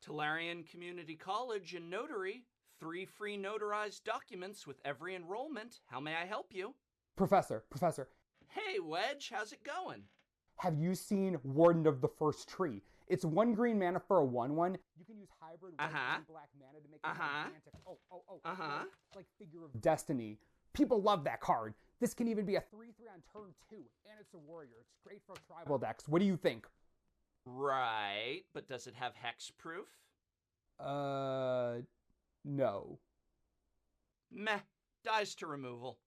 Tolarian Community College and Notary, 3 free notarized documents with every enrollment. How may I help you? Professor, Hey, Wedge, how's it going? have you seen Warden of the First Tree? It's 1 green mana for a 1/1. You can use hybrid white and black mana to make a gigantic, like Figure of Destiny. People love that card. This can even be a 3/3 on turn 2, and it's a warrior. It's great for tribal decks. What do you think? Right, but does it have hexproof? No. Meh, dies to removal.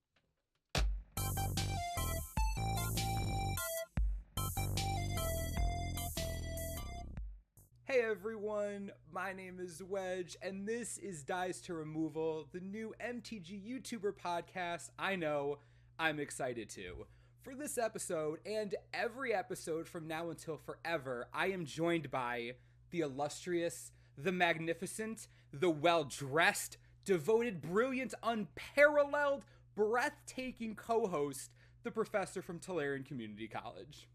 Hey everyone, my name is Wedge, and this is Dies to Removal, the new MTG YouTuber podcast. I know, I'm excited too. For this episode, and every episode from now until forever, I am joined by the illustrious, the magnificent, the well-dressed, devoted, brilliant, unparalleled, breathtaking co-host, the professor from Tolarian Community College.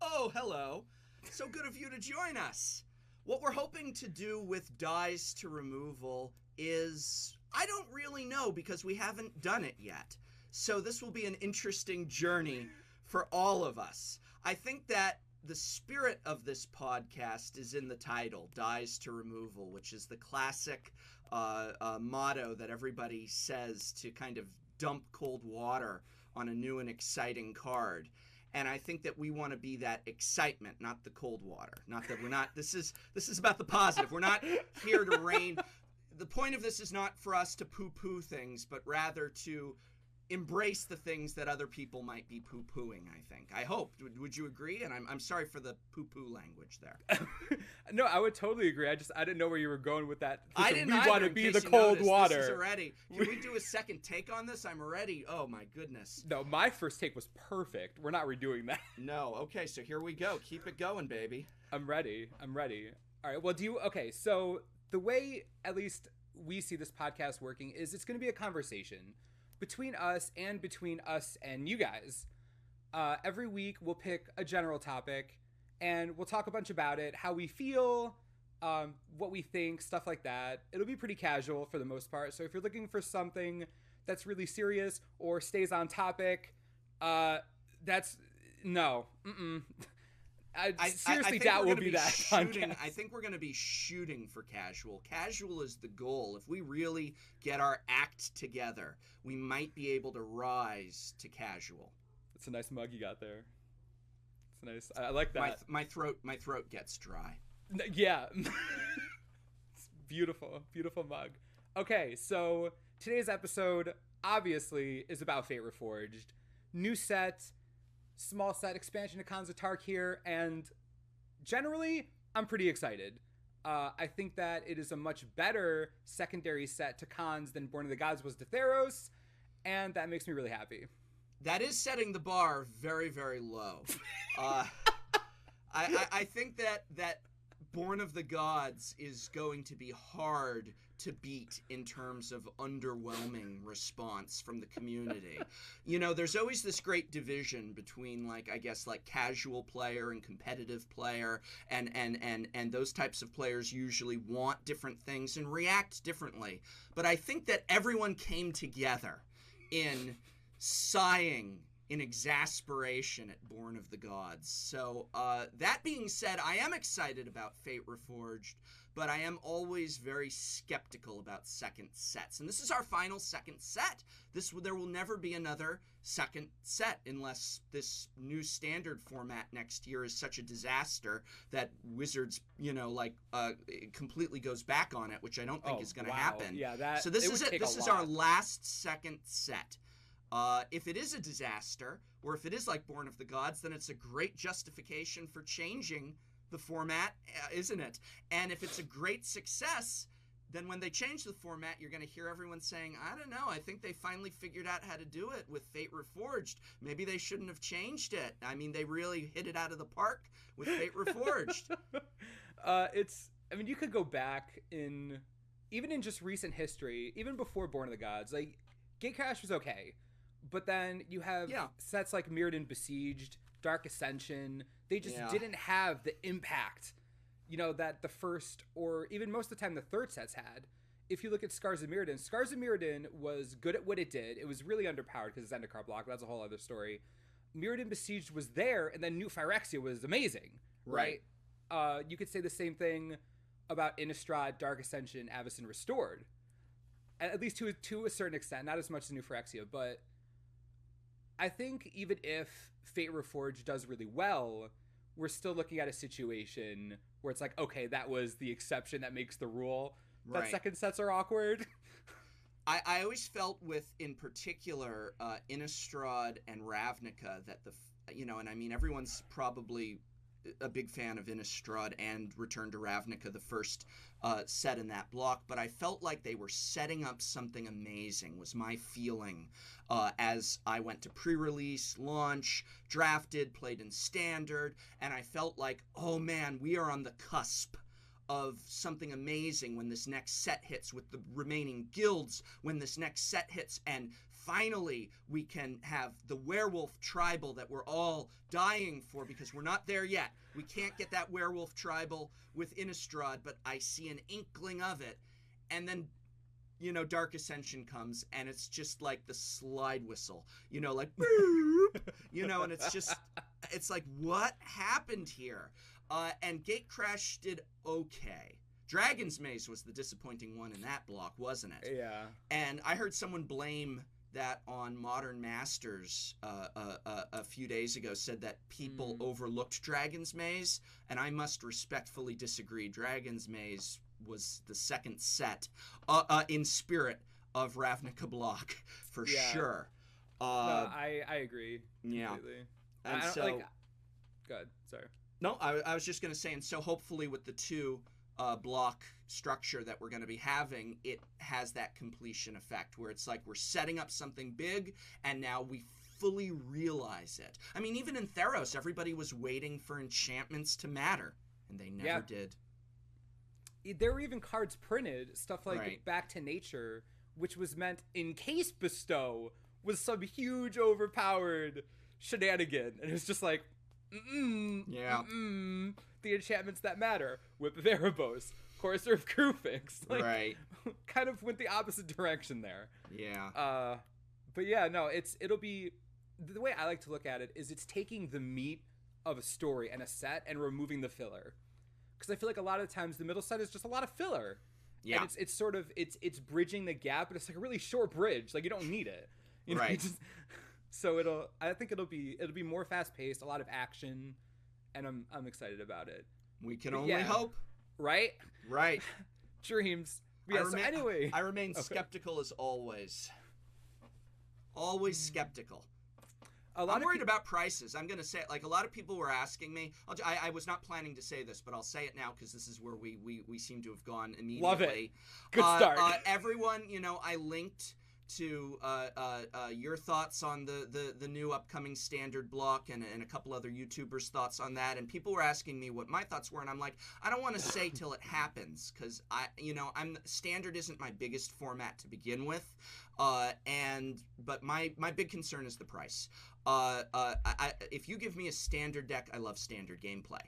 Oh, hello. So good of you to join us. What we're hoping to do with Dies to Removal is, I don't really know because we haven't done it yet. So this will be an interesting journey for all of us. I think that the spirit of this podcast is in the title, Dies to Removal, which is the classic motto that everybody says to kind of dump cold water on a new and exciting card. And I think that we want to be that excitement, not the cold water. Not that we're not, this is about the positive. We're not here to rain. The point of this is not for us to poo-poo things, but rather to embrace the things that other people might be poo-pooing, I think. I hope. Would you agree? And I'm sorry for the poo-poo language there. No, I would totally agree. I didn't know where you were going with that. I didn't We want to be the cold water. This is already. Can we do a second take on this? I'm ready. Oh, my goodness. No, my first take was perfect. We're not redoing that. No. Okay, so here we go. Keep it going, baby. I'm ready. All right, well, okay, so the way, at least we see this podcast working, is it's going to be a conversation between us and you guys. Every week we'll pick a general topic and we'll talk a bunch about it, how we feel, what we think, stuff like that. It'll be pretty casual for the most part. So if you're looking for something that's really serious or stays on topic, that's no. I seriously doubt we'll be that shooting. I think we're going to be shooting for casual. Casual is the goal. If we really get our act together, we might be able to rise to casual. That's a nice mug you got there. It's nice. I like that. My throat gets dry. Yeah. It's beautiful mug. Okay, so today's episode obviously is about Fate Reforged. New set, small set expansion to Dragons of Tarkir, and generally, I'm pretty excited. I think that it is a much better secondary set to Cons than Born of the Gods was to Theros, and that makes me really happy. That is setting the bar very, very low. I think that Born of the Gods is going to be hard to beat in terms of underwhelming response from the community. You know, there's always this great division between, like, I guess, like casual player and competitive player, and those types of players usually want different things and react differently. But I think that everyone came together in sighing in exasperation at Born of the Gods. So that being said, I am excited about Fate Reforged, but I am always very skeptical about second sets. And this is our final second set. There will never be another second set unless this new standard format next year is such a disaster that Wizards, completely goes back on it, which I don't think is going to happen. Yeah, so this is it. This is our last second set. If it is a disaster, or if it is like Born of the Gods, then it's a great justification for changing the format, isn't it? And if it's a great success, then when they change the format, you're going to hear everyone saying, I don't know, I think they finally figured out how to do it with Fate Reforged. Maybe they shouldn't have changed it. I mean, they really hit it out of the park with Fate Reforged. You could go back even in just recent history, even before Born of the Gods, like, Gatecrash was okay. But then you have sets like Mirrodin Besieged, Dark Ascension. They just didn't have the impact that the first, or even most of the time the third sets had. If you look at Scars of Mirrodin was good at what it did. It was really underpowered because it's Zendikar block. That's a whole other story. Mirrodin Besieged was there, and then New Phyrexia was amazing, right? You could say the same thing about Innistrad, Dark Ascension, Avacyn Restored. At least to a certain extent, not as much as New Phyrexia, but I think even if Fate Reforged does really well, we're still looking at a situation where it's like, okay, that was the exception that makes the rule. That second sets are awkward. I always felt with, in particular, Innistrad and Ravnica that and I mean, everyone's probably a big fan of Innistrad and Return to Ravnica, the first set in that block, but I felt like they were setting up something amazing, was my feeling, as I went to pre-release, launch, drafted, played in Standard, and I felt like, oh man, we are on the cusp of something amazing when this next set hits with the remaining guilds, when this next set hits, and finally we can have the werewolf tribal that we're all dying for because we're not there yet. We can't get that werewolf tribal with Innistrad, but I see an inkling of it. And then, Dark Ascension comes, and it's just like the slide whistle, like, and it's like, what happened here? And Gatecrash did okay. Dragon's Maze was the disappointing one in that block, wasn't it? Yeah. And I heard someone blame that on Modern Masters a few days ago, said that people overlooked Dragon's Maze, and I must respectfully disagree. Dragon's Maze was the second set in spirit of Ravnica block, for sure. No, I agree completely. Yeah. And I so... Good, sorry. No, I was just going to say, and so hopefully with the two block structure that we're going to be having, it has that completion effect where it's like we're setting up something big, and now we fully realize it. I mean, even in Theros, everybody was waiting for enchantments to matter, and they never did. There were even cards printed, stuff like Back to Nature, which was meant in case Bestow was some huge overpowered shenanigan, and it was just like, the enchantments that matter. Whip of Erebos, Courser of Krufix, kind of went the opposite direction there. Yeah. But yeah, no, it'll be, the way I like to look at it is it's taking the meat of a story and a set and removing the filler, because I feel like a lot of times the middle set is just a lot of filler. Yeah. And it's sort of it's bridging the gap, but it's like a really short bridge. Like, you don't need it. So I think it'll be more fast paced, a lot of action, and I'm excited about it. We can only hope. Right? Right. Dreams. Yeah, anyway. I remain skeptical as always. Always skeptical. I'm worried about prices. I'm going to say it. Like, a lot of people were asking me. I was not planning to say this, but I'll say it now because this is where we seem to have gone immediately. Love it. Good start. Everyone, I linked to your thoughts on the new upcoming Standard block and a couple other YouTubers' thoughts on that, and people were asking me what my thoughts were, and I'm like, I don't want to say till it happens, because Standard isn't my biggest format to begin with, but my big concern is the price. If you give me a Standard deck, I love Standard gameplay.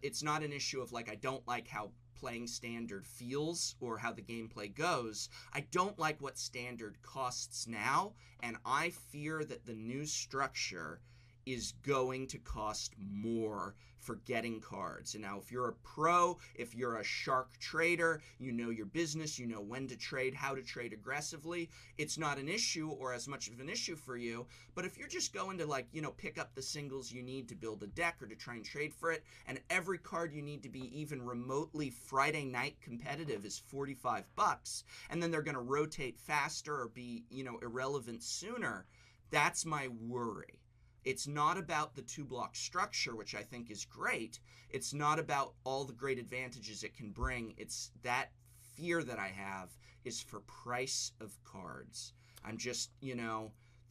It's not an issue of like I don't like how playing Standard feels or how the gameplay goes. I don't like what Standard costs now, and I fear that the new structure is going to cost more for getting cards. And now if you're a pro, if you're a shark trader, you know your business, you know when to trade, how to trade aggressively, it's not an issue or as much of an issue for you. But if you're just going to pick up the singles you need to build a deck or to try and trade for it, and every card you need to be even remotely Friday night competitive is $45, and then they're going to rotate faster or be, irrelevant sooner, that's my worry. It's not about the two-block structure, which I think is great. It's not about all the great advantages it can bring. It's that fear that I have is for price of cards. I'm just,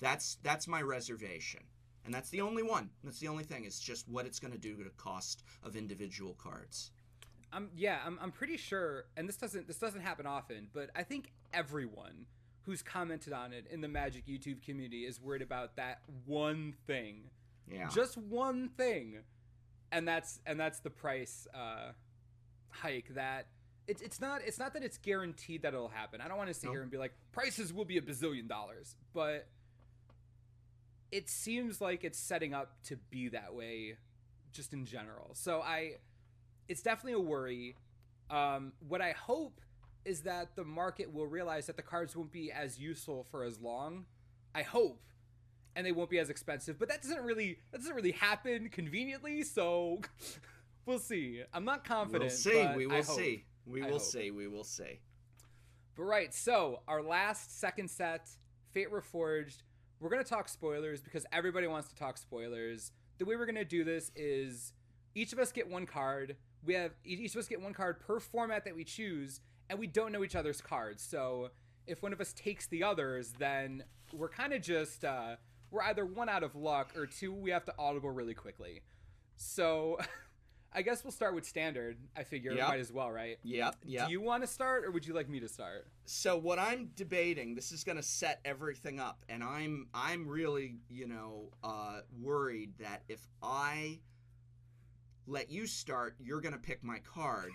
that's my reservation. And that's the only one. That's the only thing. It's just what it's going to do to the cost of individual cards. I'm pretty sure, and this doesn't happen often, but I think everyone who's commented on it in the Magic YouTube community is worried about that one thing. Yeah. Just one thing. And that's the price hike that it's not that it's guaranteed that it'll happen. I don't want to sit here and be like prices will be $1 bazillion, but it seems like it's setting up to be that way just in general. So it's definitely a worry. What I hope is that the market will realize that the cards won't be as useful for as long. I hope. And they won't be as expensive, but that doesn't really happen conveniently, so we'll see. I'm not confident. We'll see. We will see. We will see. We will see. But right, so our last second set, Fate Reforged. We're going to talk spoilers because everybody wants to talk spoilers. The way we're going to do this is each of us get one card. Each of us get one card per format that we choose, and we don't know each other's cards. So if one of us takes the others, then we're kind of just we're either one out of luck or two we have to audible really quickly. So I guess we'll start with standard. I figure might as well, right? Yep. Do you want to start or would you like me to start? So what I'm debating, this is going to set everything up, and I'm really, worried that if I let you start, you're going to pick my card.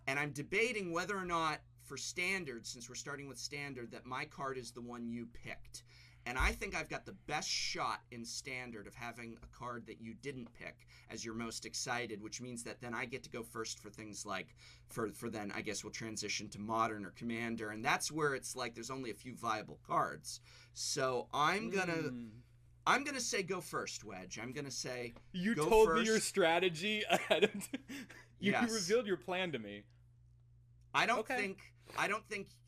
And I'm debating whether or not for standard, since we're starting with standard, that my card is the one you picked. And I think I've got the best shot in standard of having a card that you didn't pick as your most excited, which means that then I get to go first for things like, for then I guess we'll transition to modern or commander, and that's where it's like there's only a few viable cards. So I'm gonna say go first, Wedge. I'm gonna say you go told first. me your strategy ahead of you revealed your plan to me. I don't think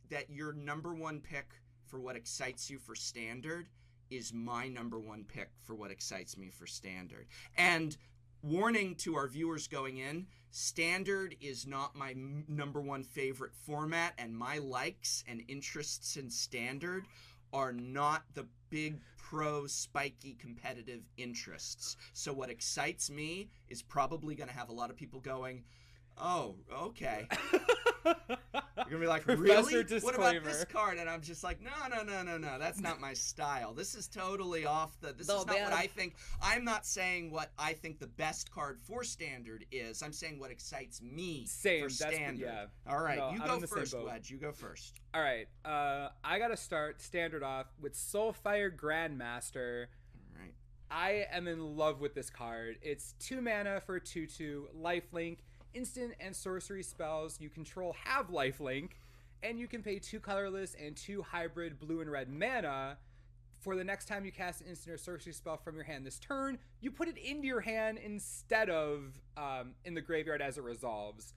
that your number one pick for what excites you for standard is my number one pick for what excites me for standard. And warning to our viewers going in, standard is not my number one favorite format, and my likes and interests in standard are not the big pro spiky competitive interests. So what excites me is probably going to have a lot of people going, oh, okay. You're gonna be like, really? What about this card? And I'm just like, no. That's not my style. This is totally off the. This is not what I think. I'm not saying what I think the best card for standard is. I'm saying what excites me for standard. All right, you go first, Wedge. You go first. All right. I gotta start standard off with Soulfire Grandmaster. All right. I am in love with this card. It's 2 mana for 2/2 lifelink. Instant and sorcery spells you control have lifelink, and you can pay 2 colorless and 2 hybrid blue and red mana. For the next time you cast an instant or sorcery spell from your hand this turn, you put it into your hand instead of in the graveyard as it resolves.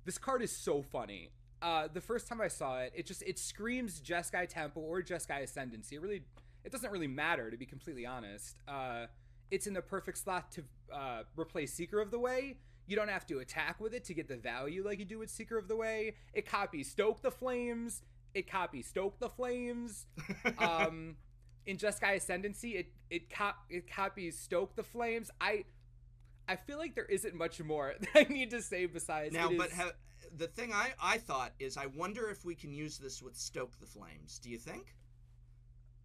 This card is so funny. The first time I saw it, it screams Jeskai Temple or Jeskai Ascendancy. It doesn't really matter, to be completely honest. It's in the perfect slot to replace Seeker of the Way. You don't have to attack with it to get the value like you do with Seeker of the Way. It copies Stoke the Flames. In Jeskai Ascendancy, it copies Stoke the Flames. I feel like there isn't much more that I need to say besides now. The thing I thought is, I wonder if we can use this with Stoke the Flames. Do you think?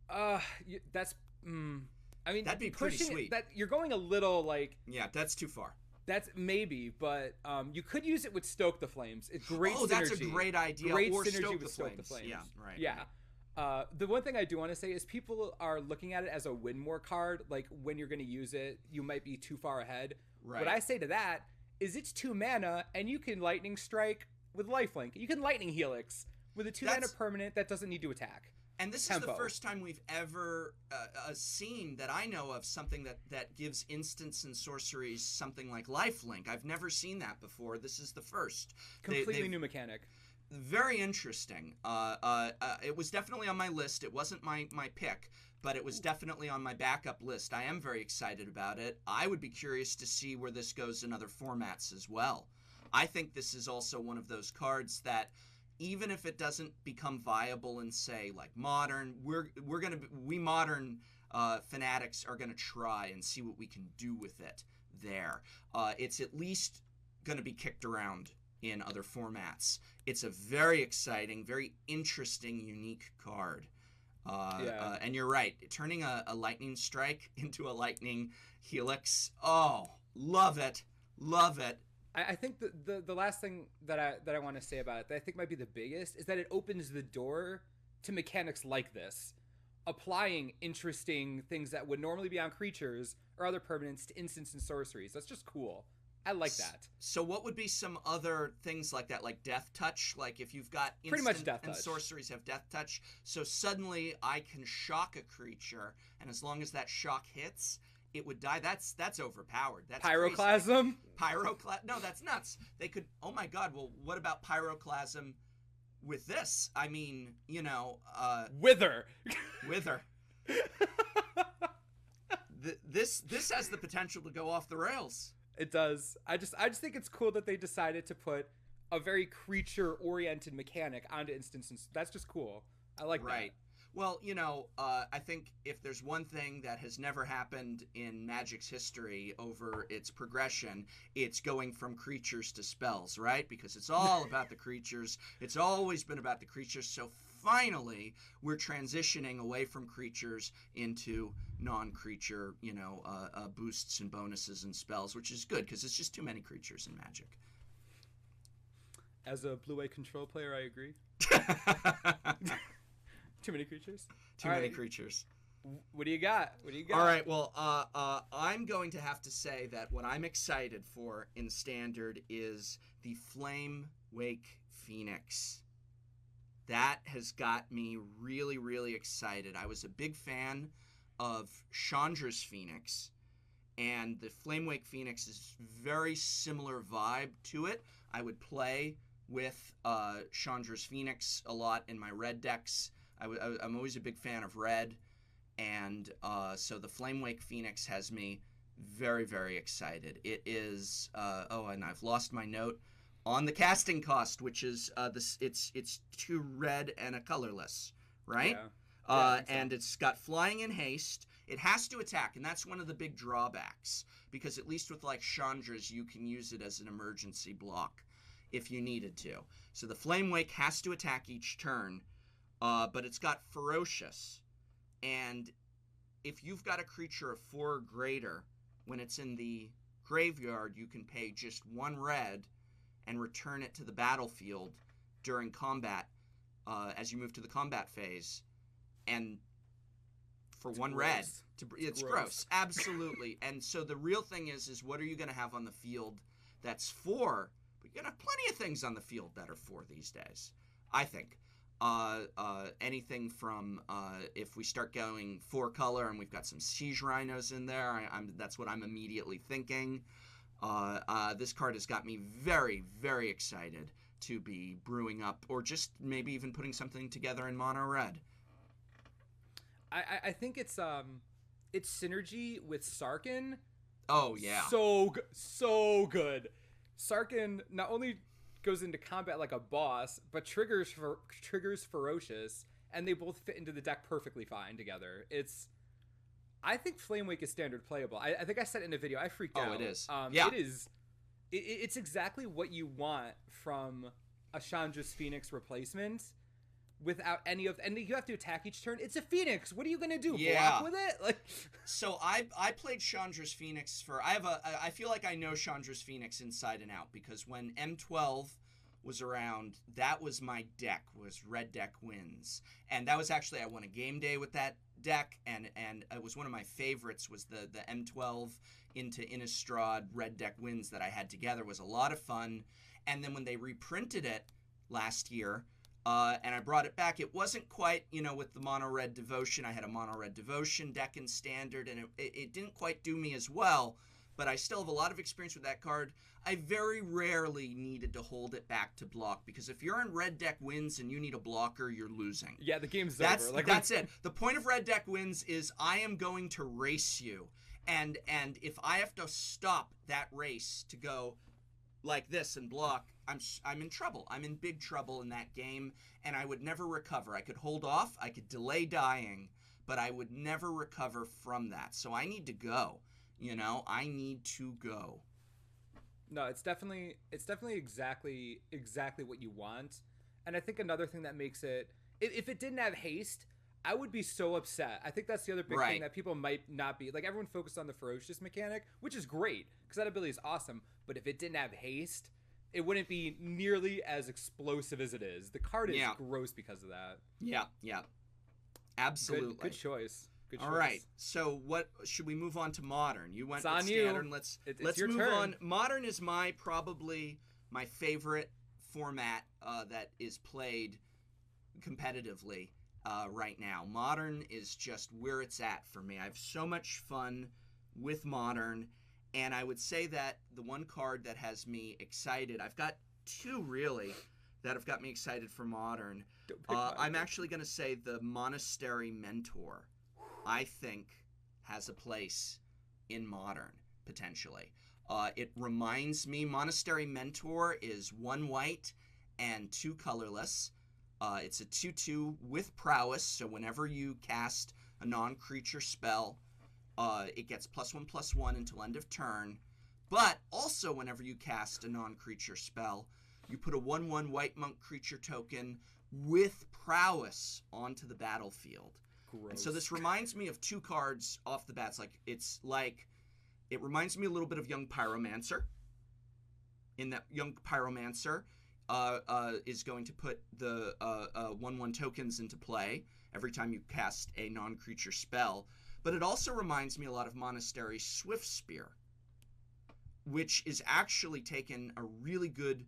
That's. I mean, that'd be pretty sweet. That you're going a little like. Yeah, that's too far. That's maybe, but you could use it with Stoke the Flames. It's great synergy. That's a great idea. Great or synergy with Stoke the Flames. Yeah, right. Yeah. The one thing I do want to say is people are looking at it as a win more card. Like, when you're going to use it, you might be too far ahead. Right. What I say to that is it's 2 mana, and you can Lightning Strike with lifelink. You can Lightning Helix with a 2 mana permanent that doesn't need to attack. And this is the first time we've ever seen that I know of something that gives instants and sorceries something like lifelink. I've never seen that before. This is the first. Completely new mechanic. Very interesting. It was definitely on my list. It wasn't my pick, but it was definitely on my backup list. I am very excited about it. I would be curious to see where this goes in other formats as well. I think this is also one of those cards that, even if it doesn't become viable in, say, like modern, we modern fanatics are gonna try and see what we can do with it there. It's at least gonna be kicked around in other formats. It's a very exciting, very interesting, unique card. And you're right, turning a lightning strike into a lightning helix. Oh, love it. I think the last thing that I want to say about it that I think might be the biggest is that it opens the door to mechanics like this, applying interesting things that would normally be on creatures or other permanents to instants and sorceries. That's just cool. I like that. So what would be some other things like that, like death touch? Like if you've got pretty much death and touch. Sorceries have death touch, so suddenly I can shock a creature, and as long as that shock hits, it would die. That's overpowered. That's Pyroclasm? No, that's nuts. They could. Oh my God. Well, what about Pyroclasm with this? I mean, Wither. Wither. This has the potential to go off the rails. It does. I just think it's cool that they decided to put a very creature-oriented mechanic onto instances. That's just cool. I like that. Well, I think if there's one thing that has never happened in Magic's history over its progression, it's going from creatures to spells, right? Because it's all about the creatures. It's always been about the creatures. So finally, we're transitioning away from creatures into non-creature, boosts and bonuses and spells, which is good because it's just too many creatures in Magic. As a blue-white control player, I agree. Too many creatures? Too many creatures. What do you got? All right, well, I'm going to have to say that what I'm excited for in Standard is the Flame Wake Phoenix. That has got me really, really excited. I was a big fan of Chandra's Phoenix, and the Flame Wake Phoenix is very similar vibe to it. I would play with Chandra's Phoenix a lot in my red decks. I'm always a big fan of red, and so the Flame Wake Phoenix has me very, very excited. It is and I've lost my note on the casting cost, which is it's 2 red and a colorless, right? Yeah. And it's got flying and haste. It has to attack, and that's one of the big drawbacks, because at least with like Chandra's, you can use it as an emergency block if you needed to. So the Flame Wake has to attack each turn. But it's got Ferocious, and if you've got a creature of 4 or greater, when it's in the graveyard, you can pay just 1 red and return it to the battlefield during combat, as you move to the combat phase, and for it's 1 gross. Red. It's gross. Absolutely. And so the real thing is what are you going to have on the field that's 4? But you're going to have plenty of things on the field that are 4 these days, I think. Anything from if we start going 4 color and we've got some Siege Rhinos in there, that's what I'm immediately thinking. This card has got me very, very excited to be brewing up, or just maybe even putting something together in mono red. I think it's synergy with Sarkhan. Oh yeah, so good. Sarkhan not only goes into combat like a boss, but triggers Ferocious, and they both fit into the deck perfectly fine together. I think Flame Wake is standard playable. I think I said in a video, I freaked out. Oh, it is. Yeah. It is. It's exactly what you want from a Chandra's Phoenix replacement, without any of, and you have to attack each turn. It's a Phoenix. What are you gonna do? Yeah. Block with it? So I played Chandra's Phoenix I feel like I know Chandra's Phoenix inside and out, because when M12 was around, that was my deck, was Red Deck Wins. And that was actually, I won a game day with that deck, and it was one of my favorites, was the M12 into Innistrad Red Deck Wins that I had together. It was a lot of fun. And then when they reprinted it last year, and I brought it back, it wasn't quite, with the Mono Red Devotion. I had a Mono Red Devotion deck in Standard, and it didn't quite do me as well, but I still have a lot of experience with that card. I very rarely needed to hold it back to block, because if you're in Red Deck Wins and you need a blocker, you're losing. Yeah, the game's over. That's it. The point of Red Deck Wins is I am going to race you, and if I have to stop that race to go like this and block, I'm in trouble. I'm in big trouble in that game, and I would never recover. I could hold off, I could delay dying, but I would never recover from that. So I need to go. I need to go. No, it's definitely exactly what you want. And I think another thing that makes it, if it didn't have haste, I would be so upset. I think that's the other big thing that people might not be like. Everyone focused on the ferocious mechanic, which is great because that ability is awesome. But if it didn't have haste, it wouldn't be nearly as explosive as it is. The card is gross because of that. Yeah, absolutely. Good choice. All right, so what should we move on to Modern? You went with Standard. Let's your move turn. on. Modern is probably my favorite format that is played competitively right now. Modern is just where it's at for me. I have so much fun with Modern, and I would say that the one card that has me excited, I've got two really that have got me excited for Modern. I'm actually going to say the Monastery Mentor, I think, has a place in Modern, potentially. It reminds me, Monastery Mentor is 1 white and 2 colorless. It's a 2/2 with prowess, so whenever you cast a non-creature spell, it gets +1/+1 until end of turn. But also whenever you cast a non-creature spell, you put a 1/1 white monk creature token with prowess onto the battlefield. Gross. And so this reminds me of 2 cards off the bat. It reminds me a little bit of Young Pyromancer. In that Young Pyromancer is going to put the 1/1 tokens into play every time you cast a non-creature spell. But it also reminds me a lot of Monastery Swift Spear, which is actually taken a really good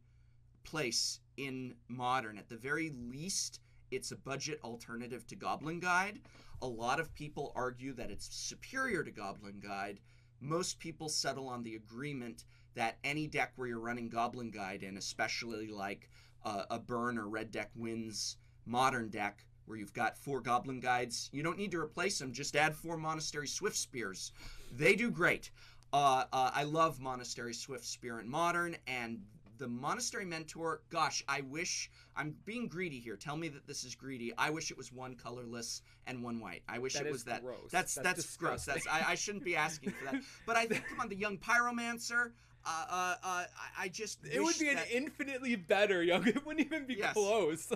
place in Modern. At the very least, it's a budget alternative to Goblin Guide. A lot of people argue that it's superior to Goblin Guide. Most people settle on the agreement that any deck where you're running Goblin Guide in, especially like a Burn or Red Deck Wins Modern deck, where you've got 4 Goblin Guides, you don't need to replace them. Just add 4 Monastery Swift Spears. They do great. I love Monastery Swift Spear in Modern, and the Monastery Mentor, gosh, I wish, I'm being greedy here. Tell me that this is greedy. I wish it was 1 colorless and 1 white. I wish it was that. Gross. That's gross. I shouldn't be asking for that. But I think, come on, the Young Pyromancer, I just it would be an infinitely better Young. It wouldn't even be close.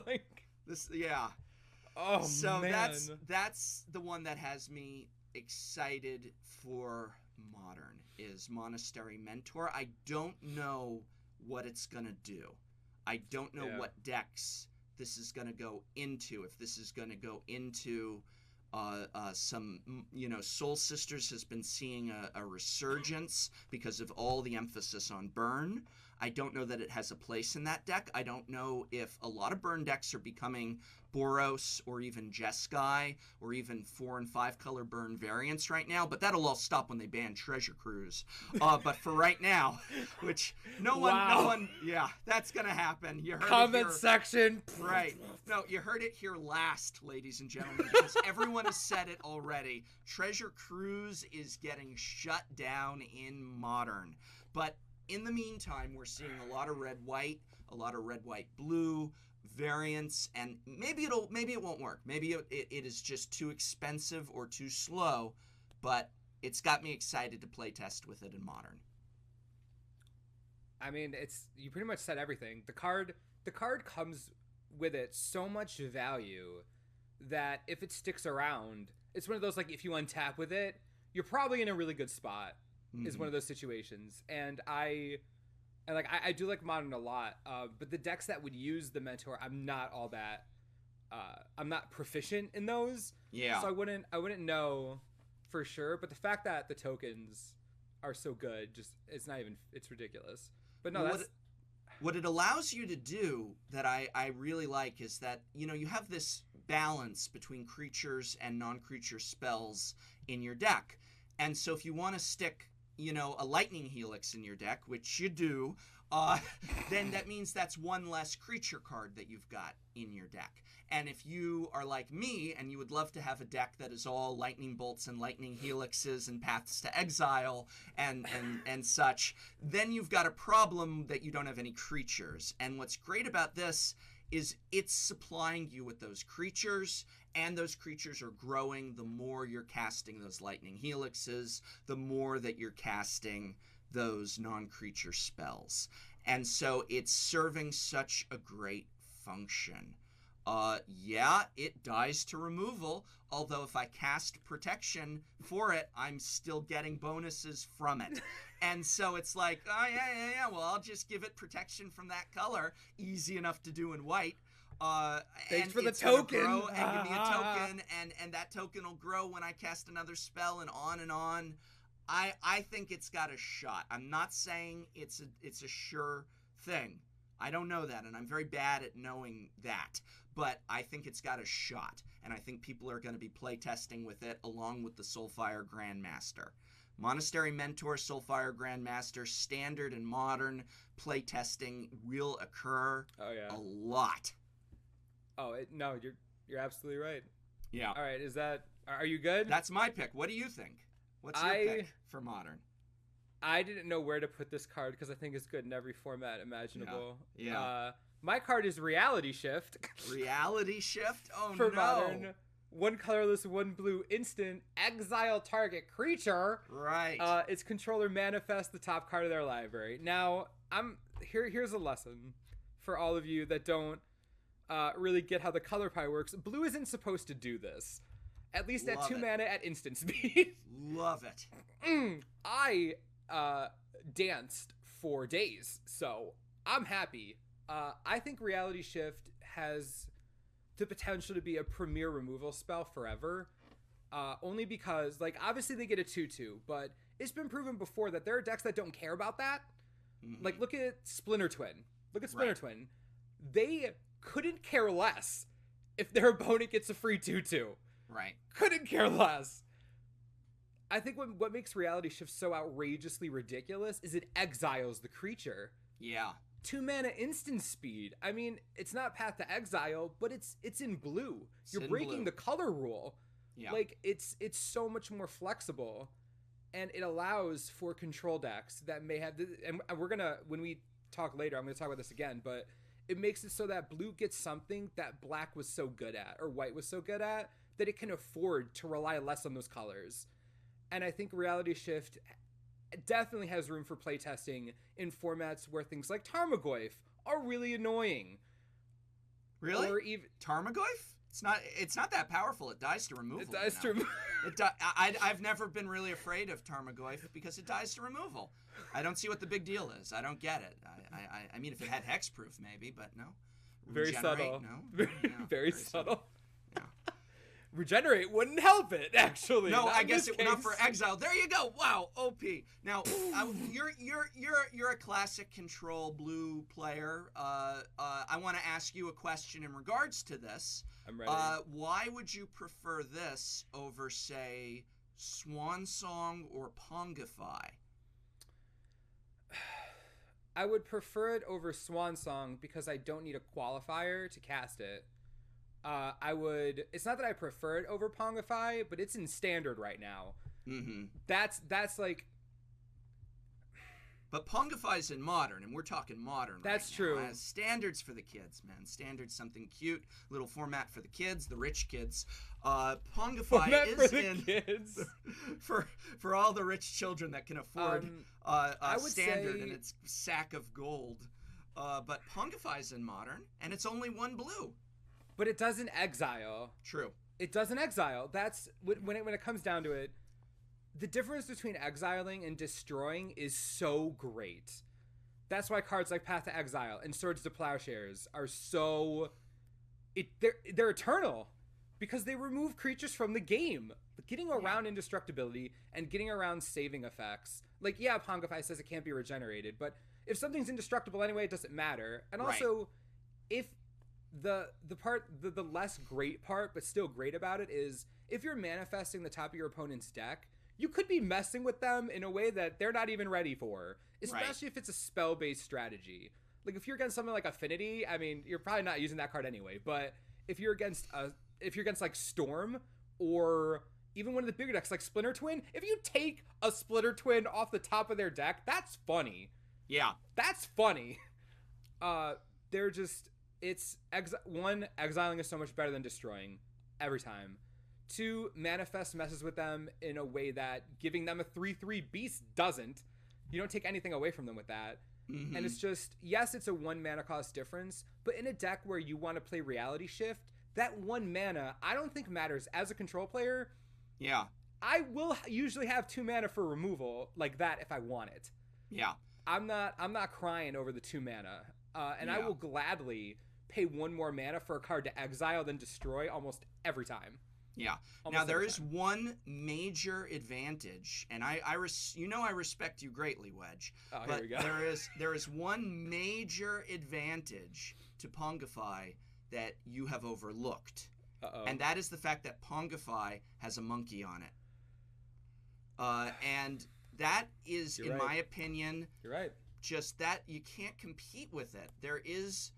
Oh, so man. that's the one that has me excited for Modern, is Monastery Mentor. I don't know what it's gonna do. I don't know what decks this is gonna go into. If this is gonna go into some, Soul Sisters has been seeing a resurgence because of all the emphasis on burn. I don't know that it has a place in that deck. I don't know if a lot of burn decks are becoming Boros or even Jeskai or even 4 and 5 color burn variants right now, but that'll all stop when they ban Treasure Cruise. But for right now, which no one, that's gonna happen. You heard comment section, right? No, you heard it here last, ladies and gentlemen, because everyone has said it already. Treasure Cruise is getting shut down in Modern, but in the meantime, we're seeing a lot of red-white, a lot of red-white-blue variants, and maybe it won't work. Maybe it is just too expensive or too slow, but it's got me excited to play test with it in Modern. I mean, you pretty much said everything. The card comes with it so much value that if it sticks around, it's one of those, like, if you untap with it, you're probably in a really good spot. Is one of those situations, and I do like Modern a lot, but the decks that would use the Mentor, I'm not all that I'm not proficient in those, so I wouldn't know for sure, but the fact that the tokens are so good, it's ridiculous. But no, what it allows you to do that I really like is that, you have this balance between creatures and non-creature spells in your deck. And so if you want to stick, a Lightning Helix in your deck, which you do, then that means that's 1 less creature card that you've got in your deck. And if you are like me and you would love to have a deck that is all Lightning Bolts and Lightning Helixes and Paths to Exile and such, then you've got a problem that you don't have any creatures. And what's great about this is it's supplying you with those creatures, and those creatures are growing the more you're casting those Lightning Helixes, the more that you're casting those non-creature spells. And so it's serving such a great function. Yeah, it dies to removal, although if I cast protection for it, I'm still getting bonuses from it. And so it's like, oh, yeah, well, I'll just give it protection from that color. Easy enough to do in white. Thanks and for the it's gonna token. Grow and give me a token, and that token will grow when I cast another spell, and on and on. I think it's got a shot. I'm not saying it's a sure thing. I don't know that, and I'm very bad at knowing that. But I think it's got a shot, and I think people are going to be playtesting with it along with the Soulfire Grandmaster. Monastery Mentor, Soulfire Grandmaster, standard and modern playtesting will occur a lot. Oh, no, you're absolutely right. Yeah. All right, are you good? That's my pick. What do you think? What's your pick for modern? I didn't know where to put this card because I think it's good in every format imaginable. Yeah. My card is Reality Shift. Reality Shift? Oh, for no. modern. 1 colorless, 1 blue instant, exile target creature. Right. Its controller manifests the top card of their library. Now, here's a lesson for all of you that don't really get how the color pie works. Blue isn't supposed to do this. At least at 2 mana at instant speed. Love it. I danced for days, so I'm happy. I think Reality Shift has the potential to be a premier removal spell forever. Only because, like, obviously they get a 2/2, but it's been proven before that there are decks that don't care about that. Mm-hmm. Like, look at Splinter Twin. Twin. They couldn't care less if their opponent gets a free 2/2. Right. Couldn't care less. I think what makes Reality Shift so outrageously ridiculous is it exiles the creature. Yeah. 2 mana instant speed. I mean, it's not Path to Exile, but it's in blue. You're breaking the color rule. Yeah. Like, it's so much more flexible, and it allows for control decks that may have and we're gonna, when we talk later, I'm gonna talk about this again, but it makes it so that blue gets something that black was so good at, or white was so good at, that it can afford to rely less on those colors. And I think Reality Shift definitely has room for playtesting in formats where things like Tarmogoyf are really annoying. Really? Or even Tarmogoyf? It's not that powerful. It dies to removal. It dies to removal. I've never been really afraid of Tarmogoyf because it dies to removal. I don't see what the big deal is. I don't get it. I mean, if it had hexproof, maybe, but no. Very subtle. No. Very subtle. Yeah. Regenerate wouldn't help it, actually. No, I guess it went up for exile. There you go. Wow, OP. Now, you're a classic control blue player. I want to ask you a question in regards to this. I'm ready. Why would you prefer this over, say, Swan Song or Pongify? I would prefer it over Swan Song because I don't need a qualifier to cast it. It's not that I prefer it over Pongify, but it's in standard right now. Mm-hmm. That's like... But Pongify's in modern, and we're talking modern. That's right true. Now. Standards for the kids, man. Standards, something cute, little format for the kids, the rich kids. Pongify is in kids. for all the rich children that can afford standard and its sack of gold. But Pongify's in modern, and it's only 1 blue. But it doesn't exile. True. It doesn't exile. That's when it comes down to it. The difference between exiling and destroying is so great. That's why cards like Path to Exile and Swords to Plowshares are so... They're eternal. Because they remove creatures from the game. Getting around indestructibility and getting around saving effects. Like, yeah, Pongify says it can't be regenerated, but if something's indestructible anyway, it doesn't matter. And also, if... The less great part, but still great about it, is if you're manifesting the top of your opponent's deck, you could be messing with them in a way that they're not even ready for, especially if it's a spell-based strategy. Like, if you're against something like Affinity, I mean, you're probably not using that card anyway, but if you're against like Storm, or even one of the bigger decks like Splinter Twin, if you take a Splinter Twin off the top of their deck, that's funny. Yeah. That's funny. They're just... exiling is so much better than destroying every time. 2, manifest messes with them in a way that giving them a 3/3 beast doesn't. You don't take anything away from them with that. Mm-hmm. And it's just, yes, it's a 1 mana cost difference, but in a deck where you want to play Reality Shift, that 1 mana I don't think matters. As a control player, yeah, I will usually have 2 mana for removal like that if I want it. Yeah. I'm not crying over the 2 mana. And I Yeah. will gladly pay 1 more mana for a card to exile then destroy almost every time. Yeah. Almost Now there every is time. one major advantage, and I respect you greatly, Wedge. Oh, but here we go. there is one major advantage to Pongify that you have overlooked, Uh-oh. and that is the fact that Pongify has a monkey on it. And that is, You're in right. my opinion, You're right. just that you can't compete with it. There is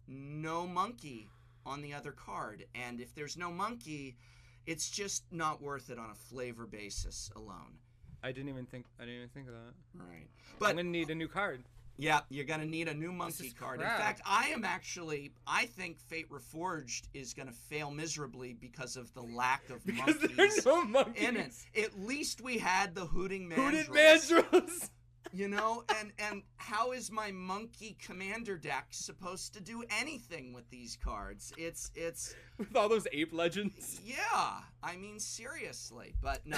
no monkey on the other card, and if there's no monkey, it's just not worth it on a flavor basis alone. I didn't even think of that. Right. I'm But gonna need a new card. yeah, you're gonna need a new monkey is card. crap. In fact, I think Fate Reforged is gonna fail miserably because of the lack of Because monkeys there's no monkeys. in it. At least we had the Hooting Hooted Mandrills. Mandrills. You know, and how is my monkey commander deck supposed to do anything with these cards? It's With all those ape legends. yeah, I mean seriously. But no,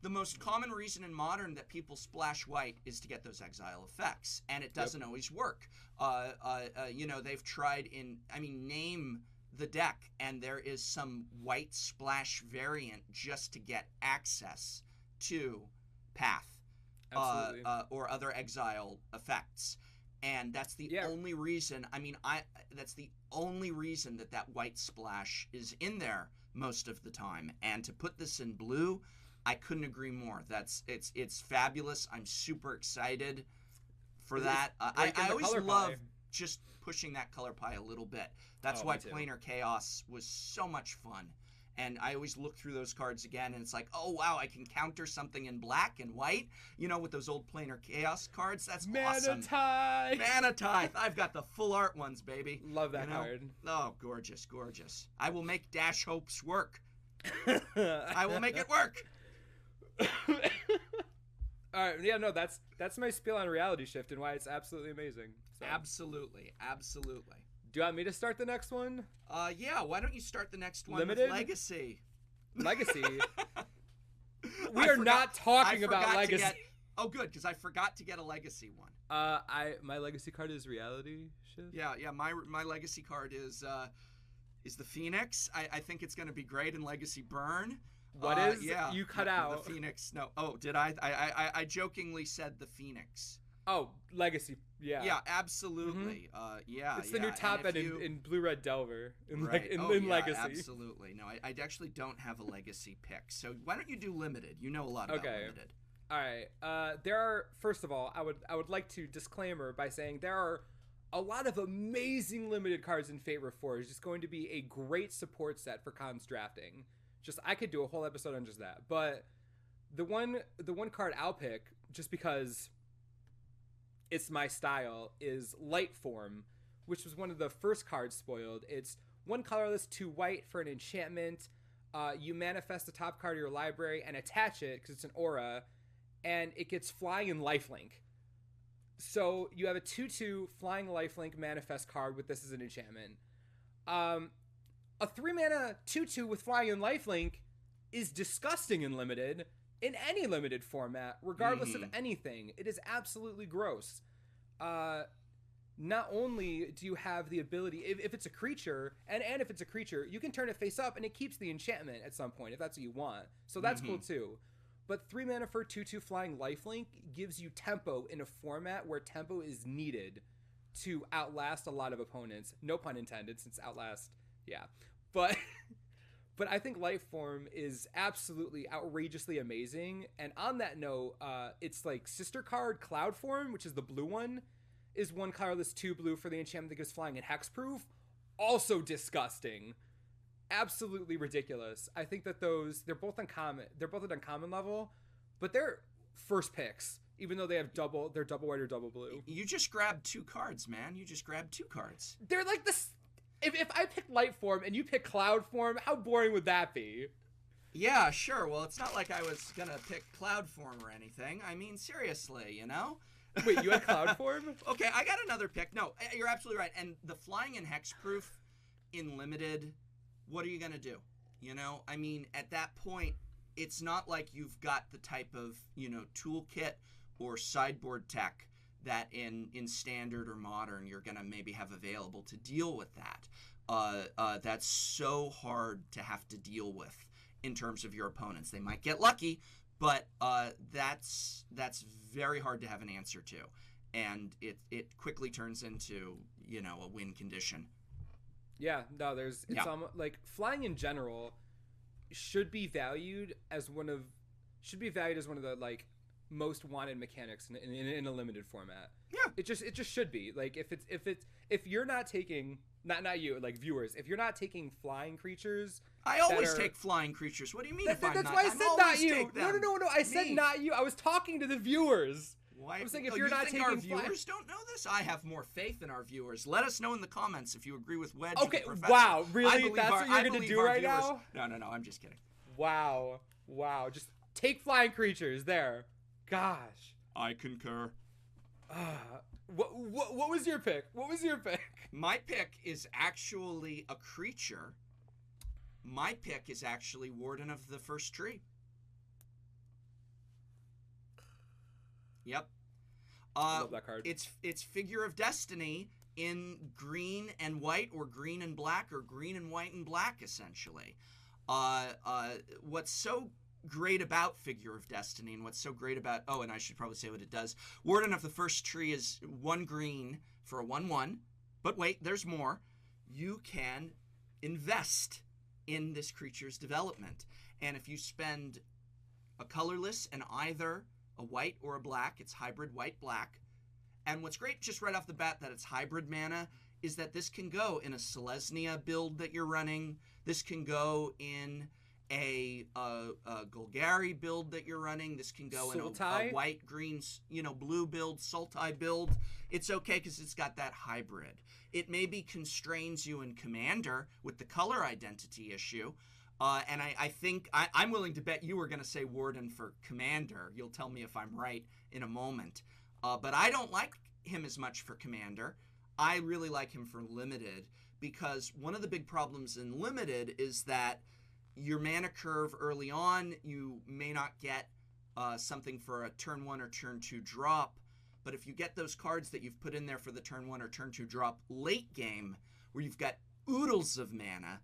the most common reason in Modern that people splash white is to get those exile effects, and it doesn't always work. You know, they've tried name the deck, and there is some white splash variant just to get access to Path. Absolutely. Or other exile effects, and that's the only reason. That's the only reason that white splash is in there most of the time. And to put this in blue, I couldn't agree more. It's fabulous. I'm super excited for that. I always color love pie. just pushing that color pie a little bit. That's Oh, why me too. Planar Chaos was so much fun. And I always look through those cards again, and it's like, oh, wow, I can counter something in black and white, you know, with those old Planar Chaos cards. That's awesome. Manatide. Manatide. I've got the full art ones, baby. Love that You know? card. Oh, gorgeous, gorgeous. I will make Dash Hopes work. I will make it work. All right, yeah, no, that's my spiel on Reality Shift and why it's absolutely amazing. So, Absolutely, absolutely. do you want me to start the next one? Yeah, why don't you start the next one Limited? with Legacy? Legacy. We I are forgot- not talking I about forgot to Legacy. get- oh, good, because I forgot to get a Legacy one. My Legacy card is Reality Shift. Yeah, my Legacy card is the Phoenix. I think it's going to be great in Legacy Burn. What is? Yeah, You cut the out. Phoenix. No. Oh, did I? I jokingly said the Phoenix. Oh, Legacy. Yeah. Yeah, absolutely. Yeah, It's the new and top if end you- in Blue Red Delver in, Right. in Oh, yeah, Legacy. Absolutely. No, I actually don't have a Legacy pick. So why don't you do Limited? You know a lot about Okay. Limited. All right. There are, first of all, I would like to disclaimer by saying there are a lot of amazing limited cards in Fate Reforged. It's going to be a great support set for cons drafting. Just I could do a whole episode on just that. But the one card I'll pick, just because it's my style, is Light Form, which was one of the first cards spoiled. It's 1 colorless, 2 white for an enchantment. You manifest the top card of your library and attach it because it's an aura, and it gets flying and lifelink. So you have a 2/2 flying lifelink manifest card with this as an enchantment. A 3 mana 2/2 with flying and lifelink is disgusting in limited, in any limited format, regardless of anything. It is absolutely gross. Not only do you have the ability, if it's a creature, and if it's a creature, you can turn it face up and it keeps the enchantment at some point if that's what you want. So that's cool too. But 3 mana for 2/2 flying lifelink gives you tempo in a format where tempo is needed to outlast a lot of opponents. No pun intended, since outlast, yeah. But I think Lifeform is absolutely outrageously amazing. And on that note, it's like sister card Cloudform, which is the blue one, is 1 colorless 2 blue for the enchantment that gives flying and hexproof. Also disgusting. Absolutely ridiculous. I think that they're both uncommon. They're both at uncommon level, but they're first picks, even though they're double white or double blue. You just grabbed 2 cards, man. You just grabbed 2 cards. They're like this. If I pick light form and you pick cloud form, how boring would that be? Yeah, sure. Well, it's not like I was gonna pick Cloud Form or anything. I mean, seriously, you know. Wait, you had cloud form? Okay, I got another pick. No, you're absolutely right. And the flying and hexproof in limited, what are you going to do? You know, I mean, at that point, it's not like you've got the type of, you know, toolkit or sideboard tech that in standard or modern you're going to maybe have available to deal with that. That's so hard to have to deal with in terms of your opponents. They might get lucky, but that's very hard to have an answer to. And it quickly turns into, you know, a win condition. Yeah, no, like flying in general should be valued as one of the like most wanted mechanics in a limited format. Yeah, it just should be. Like if you're not taking not you, like viewers, if you're not taking flying creatures, I always take flying creatures. What do you mean? That's why I said not you. No. I said not you. I was talking to the viewers. Why? I'm saying if you're not taking our viewers don't know this, I have more faith in our viewers. Let us know in the comments if you agree with Wedge. Okay, wow, really? That's what you're going to do right now? No, I'm just kidding. Wow, just take flying creatures there. Gosh. I concur. What was your pick? My pick is actually a creature. My pick is actually Warden of the First Tree. Yep. I love that card. It's Figure of Destiny in green and white, or green and black, or green and white and black, essentially. What's so great about Figure of Destiny, and what's so great about... Oh, and I should probably say what it does. Warden of the First Tree is 1 green for a 1/1. But wait, there's more. You can invest in this creature's development. And if you spend a colorless and either a white or a black, it's hybrid white-black. And what's great just right off the bat that it's hybrid mana is that this can go in a Selesnya build that you're running. This can go in a Golgari build that you're running. This can go in a white, green, blue build, Sultai build. It's okay because it's got that hybrid. It maybe constrains you in Commander with the color identity issue. And I think I'm willing to bet you were going to say Warden for Commander. You'll tell me if I'm right in a moment. But I don't like him as much for Commander. I really like him for Limited, because one of the big problems in Limited is that your mana curve early on, you may not get something for a turn 1 or turn 2 drop. But if you get those cards that you've put in there for the turn 1 or turn 2 drop late game, where you've got oodles of mana,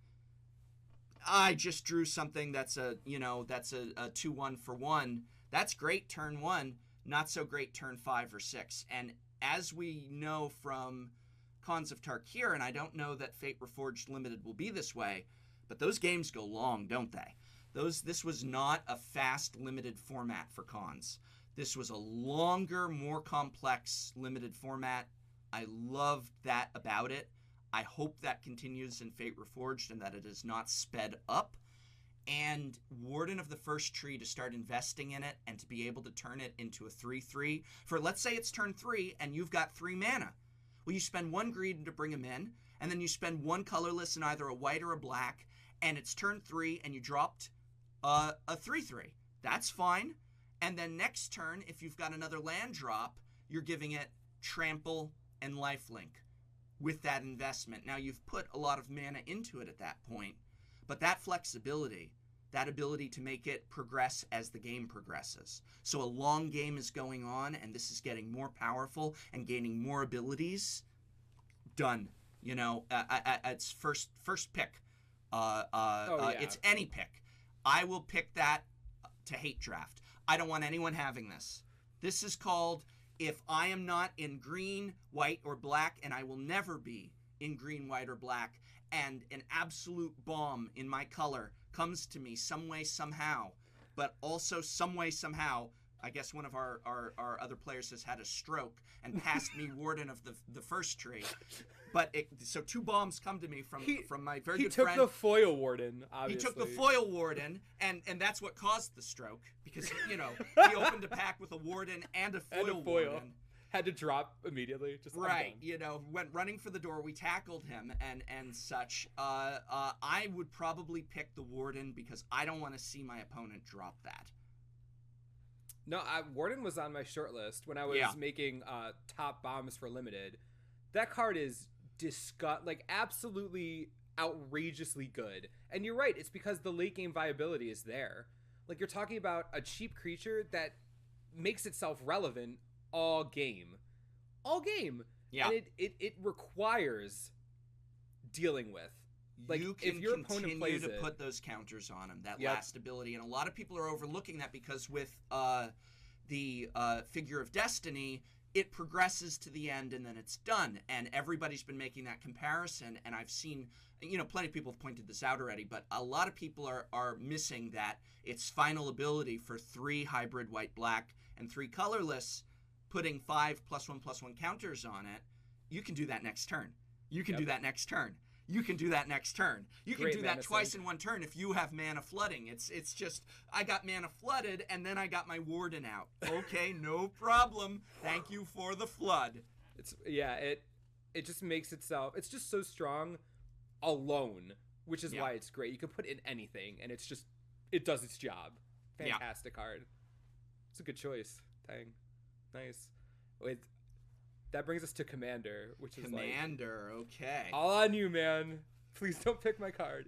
I just drew something that's a 2/1 for 1. That's great turn 1, not so great turn 5 or 6. And as we know from Cons of Tarkir, and I don't know that Fate Reforged Limited will be this way, but those games go long, don't they? This was not a fast limited format for Cons. This was a longer, more complex limited format. I loved that about it. I hope that continues in Fate Reforged and that it is not sped up. And Warden of the First Tree, to start investing in it and to be able to turn it into a 3/3 for, let's say it's turn 3 and you've got 3 mana. Well, you spend 1 green to bring him in, and then you spend 1 colorless in either a white or a black, and it's turn 3 and you dropped a 3/3. That's fine. And then next turn, if you've got another land drop, you're giving it trample and lifelink with that investment. Now, you've put a lot of mana into it at that point, but that flexibility, that ability to make it progress as the game progresses. So a long game is going on, and this is getting more powerful and gaining more abilities. Done. It's first pick. It's any pick. I will pick that to hate draft. I don't want anyone having this. This is called, if I am not in green, white, or black, and I will never be in green, white, or black, and an absolute bomb in my color comes to me some way, somehow, but also some way, somehow, I guess one of our other players has had a stroke and passed me Warden of the First Tree. But so 2 bombs come to me from my very good friend. He took the Foil Warden, obviously. He took the Foil Warden, and that's what caused the stroke, because, he opened a pack with a Warden and a Foil Warden. Had to drop immediately. Just right, went running for the door. We tackled him and such. I would probably pick the Warden because I don't want to see my opponent drop that. No, Warden was on my short list when I was making top bombs for limited. That card is absolutely outrageously good. And you're right, it's because the late game viability is there. Like, you're talking about a cheap creature that makes itself relevant all game. Yeah. And it requires dealing with. Like, you can if your opponent plays continue to put those counters on him, that last ability. And a lot of people are overlooking that because with the Figure of Destiny, it progresses to the end and then it's done. And everybody's been making that comparison. And I've seen, plenty of people have pointed this out already, but a lot of people are missing that its final ability for 3 hybrid white-black and 3 colorless, putting 5+1/+1 counters on it. You can do that next turn. You can do that next turn. You can do that next turn. You can do that twice in one turn if you have mana flooding. It's just, I got mana flooded and then I got my Warden out. Okay, no problem. Thank you for the flood. It just makes itself, it's just so strong alone, which is why it's great. You can put in anything and it's just, it does its job. Fantastic card. It's a good choice. Dang. Nice. That brings us to Commander, which is Commander, okay. All on you, man. Please don't pick my card.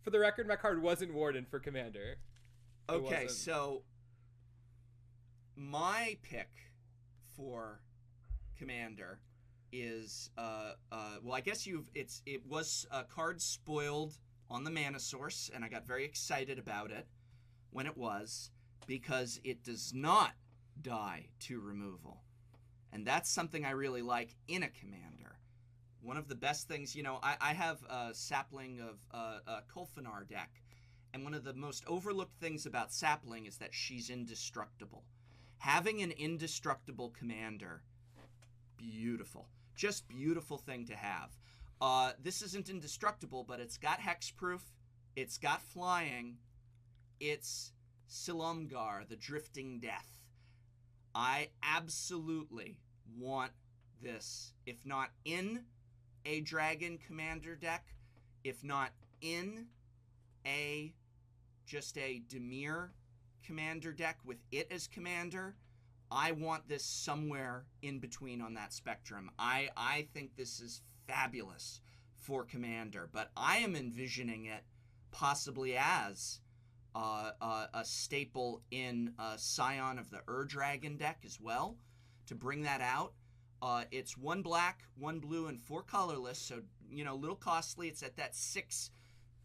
For the record, my card wasn't Warden for Commander. Okay, so my pick for Commander is well, I guess it was card spoiled on the Mana Source, and I got very excited about it when it was, because it does not die to removal. And that's something I really like in a commander. One of the best things, I have a sapling of a Kulfinar deck, and one of the most overlooked things about sapling is that she's indestructible. Having an indestructible commander, beautiful. Just beautiful thing to have. This isn't indestructible, but it's got hexproof, it's got flying, it's Silumgar, the Drifting Death. I absolutely want this, if not in a Dragon Commander deck, if not in just a Dimir Commander deck with it as Commander. I want this somewhere in between on that spectrum. I think this is fabulous for Commander, but I am envisioning it possibly as a staple in Scion of the Ur-Dragon deck as well, to bring that out. It's 1 black, 1 blue, and 4 colorless, so, a little costly. It's at that 6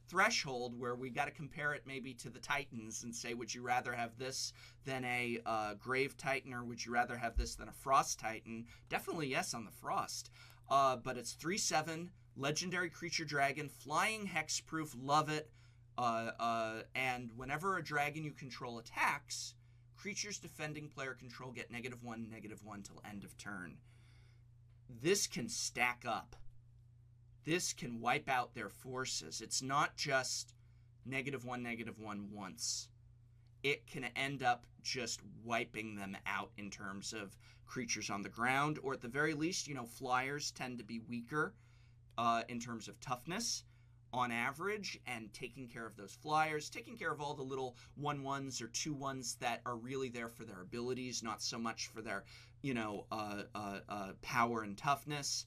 threshold where we got to compare it maybe to the Titans and say, would you rather have this than a Grave Titan, or would you rather have this than a Frost Titan? Definitely yes on the Frost. But it's 3/7, legendary creature dragon, flying hexproof, love it. And whenever a dragon you control attacks, creatures defending player control get -1/-1 till end of turn. This can stack up. This can wipe out their forces. It's not just -1/-1 once. It can end up just wiping them out in terms of creatures on the ground, or at the very least, flyers tend to be weaker in terms of toughness on average, and taking care of those flyers, taking care of all the little 1/1s or 2/1s that are really there for their abilities, not so much for their, power and toughness.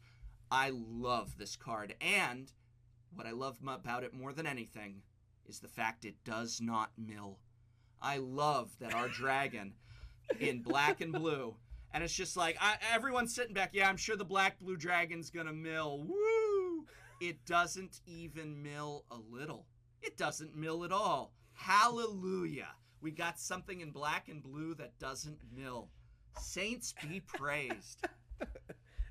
I love this card, and what I love about it more than anything is the fact it does not mill. I love that our dragon in black and blue, and it's just like, everyone's sitting back, yeah, I'm sure the black-blue dragon's gonna mill. Woo! It doesn't even mill a little. It doesn't mill at all. Hallelujah. We got something in black and blue that doesn't mill. Saints be praised.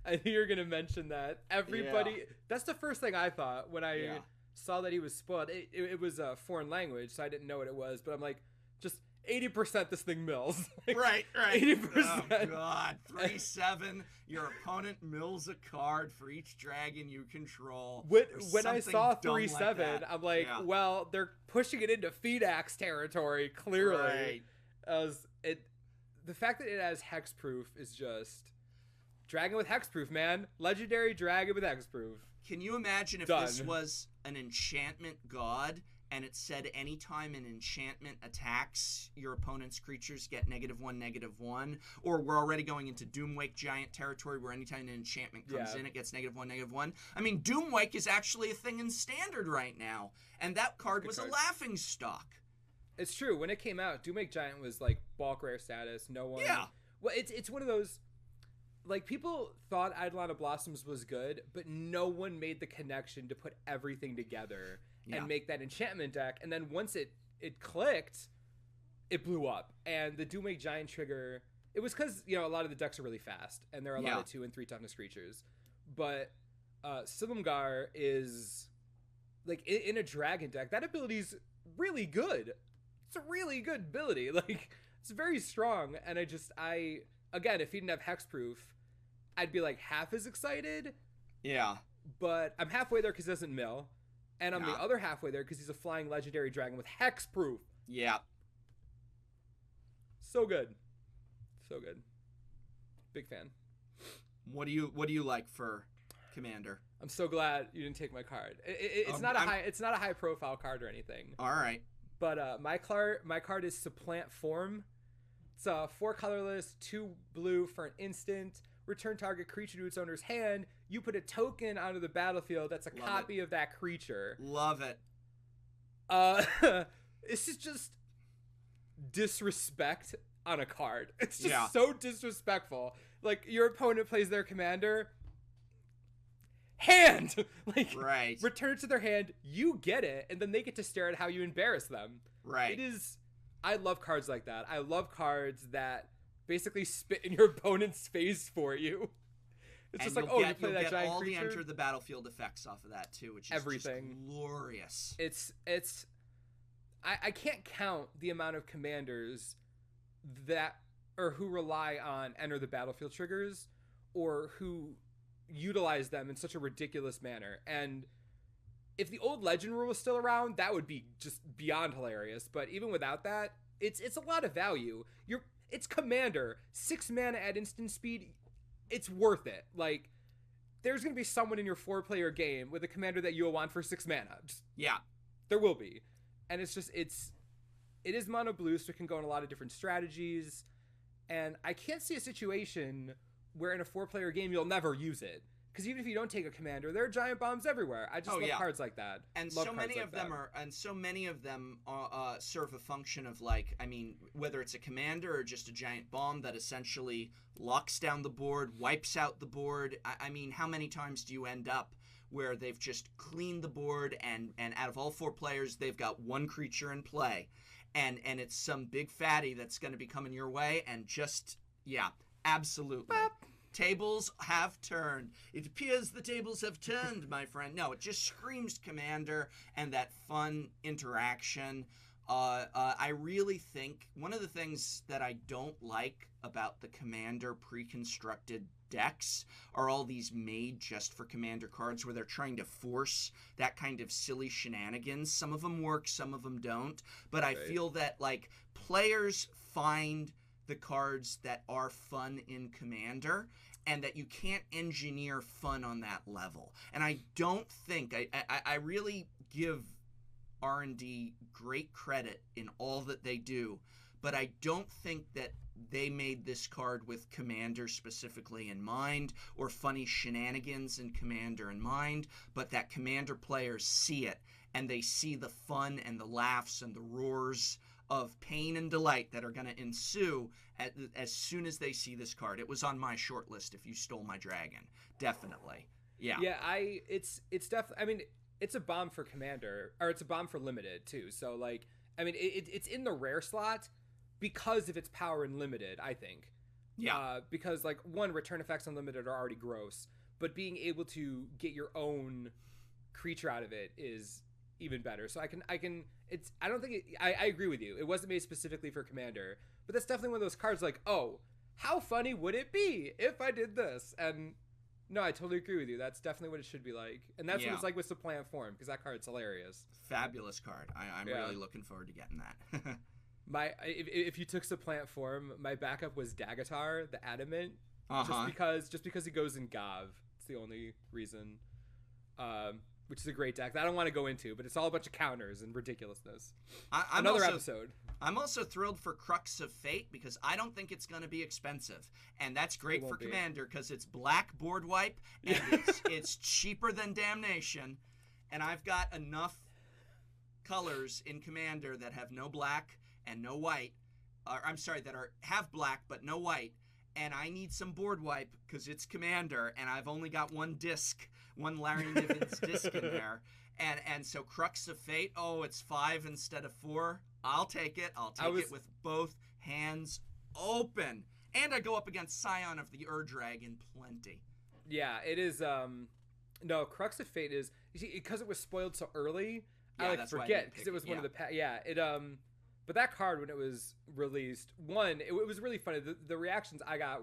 I knew you were going to mention that. Everybody, that's the first thing I thought when I saw that he was spoiled. It was a foreign language, so I didn't know what it was, but I'm like, just 80% this thing mills. Right. 80%. Oh, God. 3/7. Your opponent mills a card for each dragon you control. When I saw 3/7, I'm like, well, they're pushing it into Feedax territory, clearly. Right. The fact that it has hexproof is just... Dragon with hexproof, man. Legendary dragon with hexproof. Can you imagine if this was an enchantment god and it said anytime an enchantment attacks your opponent's creatures get -1/-1, or we're already going into Doomwake Giant territory where anytime an enchantment comes in, it gets -1/-1. I mean, Doomwake is actually a thing in Standard right now, and that card was a laughing stock. It's true. When it came out, Doomwake Giant was like bulk rare status. No one. Yeah. Well, it's one of those. Like, people thought Eidolon of Blossoms was good, but no one made the connection to put everything together and make that enchantment deck. And then once it clicked, it blew up. And the Doomwake Giant trigger, it was because, you know, a lot of the decks are really fast, and there are a lot of 2 and 3 toughness creatures. But Silumgar is, like, in a dragon deck, that ability's really good. It's a really good ability. Like, it's very strong. And again, if he didn't have hexproof, I'd be like half as excited. Yeah. But I'm halfway there because he doesn't mill. And I'm the other halfway there because he's a flying legendary dragon with hexproof. Yeah. So good. So good. Big fan. What do you like for Commander? I'm so glad you didn't take my card. It's not a high profile card or anything. All right. But my card is Supplant Form. It's 4 colorless, 2 blue for an instant. Return target creature to its owner's hand. You put a token onto the battlefield that's a copy of that creature. Love it. This is just disrespect on a card. It's just so disrespectful. Like, your opponent plays their commander. Hand! Like, right. Return it to their hand. You get it, and then they get to stare at how you embarrass them. Right. It is... I love cards like that. I love cards that basically spit in your opponent's face for you. It's just like, you play that giant creature. All the enter the battlefield effects off of that too, which is everything. Just glorious. I can't count the amount of commanders who rely on enter the battlefield triggers, or who utilize them in such a ridiculous manner. And if the old legend rule was still around, that would be just beyond hilarious. But even without that, it's a lot of value. It's commander, 6 mana at instant speed. It's worth it. Like, there's gonna be someone in your 4-player game with a commander that you'll want for 6 mana. There will be. And it is mono blue, so it can go in a lot of different strategies. And I can't see a situation where in a 4-player game you'll never use it. Because even if you don't take a commander, there are giant bombs everywhere. I just love cards like that. And so many of them serve a function of, like, I mean, whether it's a commander or just a giant bomb that essentially locks down the board, wipes out the board. I mean, how many times do you end up where they've just cleaned the board and out of all 4 players, they've got 1 creature in play. And it's some big fatty that's going to be coming your way, and just, absolutely. Bop. Tables have turned. It appears the tables have turned, my friend. No, it just screams commander and that fun interaction. I really think one of the things that I don't like about the commander pre-constructed decks are all these made just for commander cards where they're trying to force that kind of silly shenanigans. Some of them work, some of them don't. But I feel that, like, players find the cards that are fun in Commander, and that you can't engineer fun on that level. And I don't think, I really give R&D great credit in all that they do, but I don't think that they made this card with Commander specifically in mind, or funny shenanigans in Commander in mind, but that Commander players see it, and they see the fun and the laughs and the roars of pain and delight that are going to ensue as soon as they see this card. It was on my short list if you stole my dragon. Definitely. Yeah. Yeah, it's definitely, I mean, it's a bomb for Commander, or it's a bomb for Limited too. So, like, I mean, it's in the rare slot because of its power in Limited, I think. Yeah. Because, like, one, return effects on Limited are already gross, but being able to get your own creature out of it is even better. So I don't think I agree with you. It wasn't made specifically for Commander, but that's definitely one of those cards like, oh, how funny would it be if I did this? And no, I totally agree with you. That's definitely what it should be like. And that's what it's like with Supplant Form, because that card's hilarious. Fabulous card. I'm really looking forward to getting that. If you took Supplant Form, my backup was Dagatar, the Adamant, just because he goes in Gav. It's the only reason. which is a great deck that I don't want to go into, but it's all a bunch of counters and ridiculousness. I'm Another also, episode. I'm also thrilled for Crux of Fate because I don't think it's going to be expensive, and that's great for Commander because it's black board wipe and it's cheaper than Damnation, and I've got enough colors in Commander that have no black and no white. I'm sorry, that have black but no white, and I need some board wipe because it's Commander, and I've only got one Larry Niven's disc in there, and so Crux of Fate. Oh, it's 5 instead of 4. I'll take it. I'll take it with both hands open, and I go up against Scion of the Ur-Dragon plenty. Yeah, it is. No, Crux of Fate is because it was spoiled so early. Yeah, I forget because it was one of the But that card, when it was released, it was really funny. The reactions I got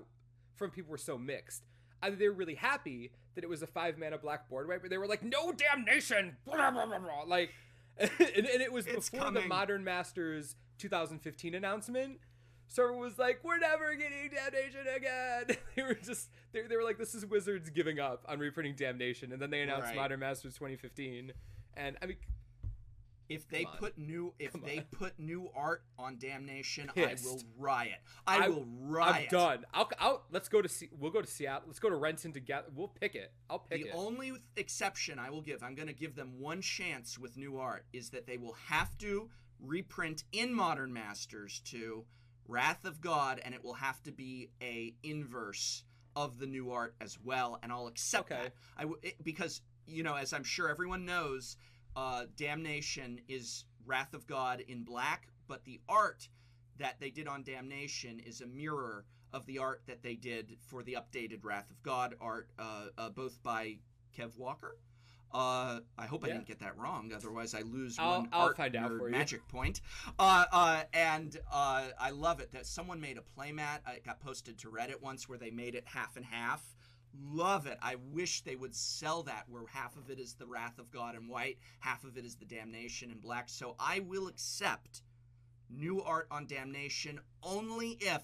from people were so mixed. Either they were really happy that it was a 5-mana black board wipe, but they were like, no damnation! Blah, blah, blah, blah. Like, and it was before the Modern Masters 2015 announcement. So it was like, we're never getting Damnation again. They were like, this is Wizards giving up on reprinting Damnation. And then they announced Modern Masters 2015. And I mean, if they put new new art on Damnation, I will riot. I will riot. I'm done. Let's go to we'll go to Seattle. Let's go to Renton together. We'll pick it. I'll pick it. The only exception I will give, I'm going to give them one chance with new art, is that they will have to reprint in Modern Masters 2 Wrath of God, and it will have to be a inverse of the new art as well, and I'll accept that. Because, as I'm sure everyone knows, Damnation is Wrath of God in black, but the art that they did on Damnation is a mirror of the art that they did for the updated Wrath of God art, both by Kev Walker. I hope I didn't get that wrong, otherwise I lose one art nerd magic point. And I love it that someone made a playmat. It got posted to Reddit once where they made it half and half. Love it. I wish they would sell that where half of it is the Wrath of God in white, half of it is the Damnation in black. So I will accept new art on Damnation only if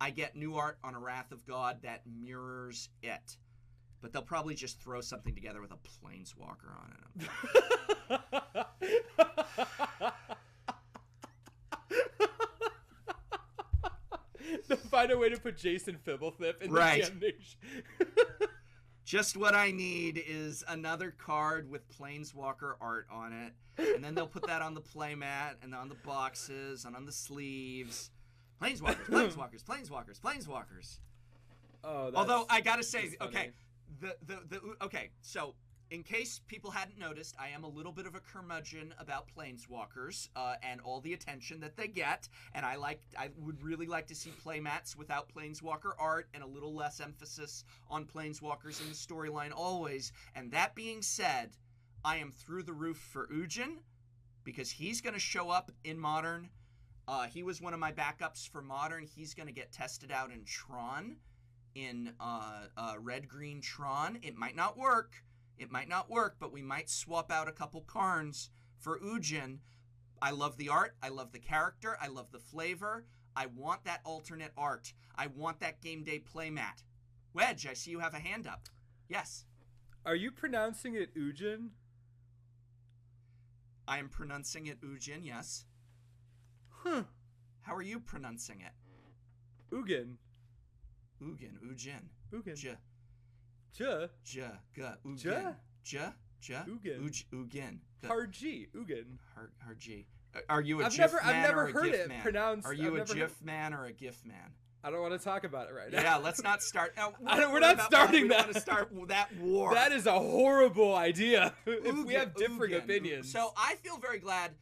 I get new art on a Wrath of God that mirrors it. But they'll probably just throw something together with a Planeswalker on it. They'll find a way to put Jason Fibblethip in the Damnation. Just what I need is another card with Planeswalker art on it. And then they'll put that on the playmat and on the boxes and on the sleeves. Planeswalkers. Oh, although I gotta say, okay, so in case people hadn't noticed, I am a little bit of a curmudgeon about Planeswalkers and all the attention that they get, and I would really like to see playmats without Planeswalker art and a little less emphasis on Planeswalkers in the storyline always. And that being said, I am through the roof for Ujin because he's going to show up in Modern. He was one of my backups for Modern. He's going to get tested out in Tron, in red-green Tron. It might not work, but we might swap out a couple Karns for Ujin. I love the art. I love the character. I love the flavor. I want that alternate art. I want that game day playmat. Wedge, I see you have a hand up. Yes. Are you pronouncing it Ujin? I am pronouncing it Ujin, yes. Huh. How are you pronouncing it? Ujin. Ujin. Ujin. Ugin. Hard G. Ugin. Hard G. Are you a GIF man I've never or a heard GIF it man? pronounced. Are you a GIF man or a GIF man? I don't want to talk about it right now. Yeah, let's not start. We're not starting that. We want to start that war. That is a horrible idea. If we have differing opinions. So I feel very glad.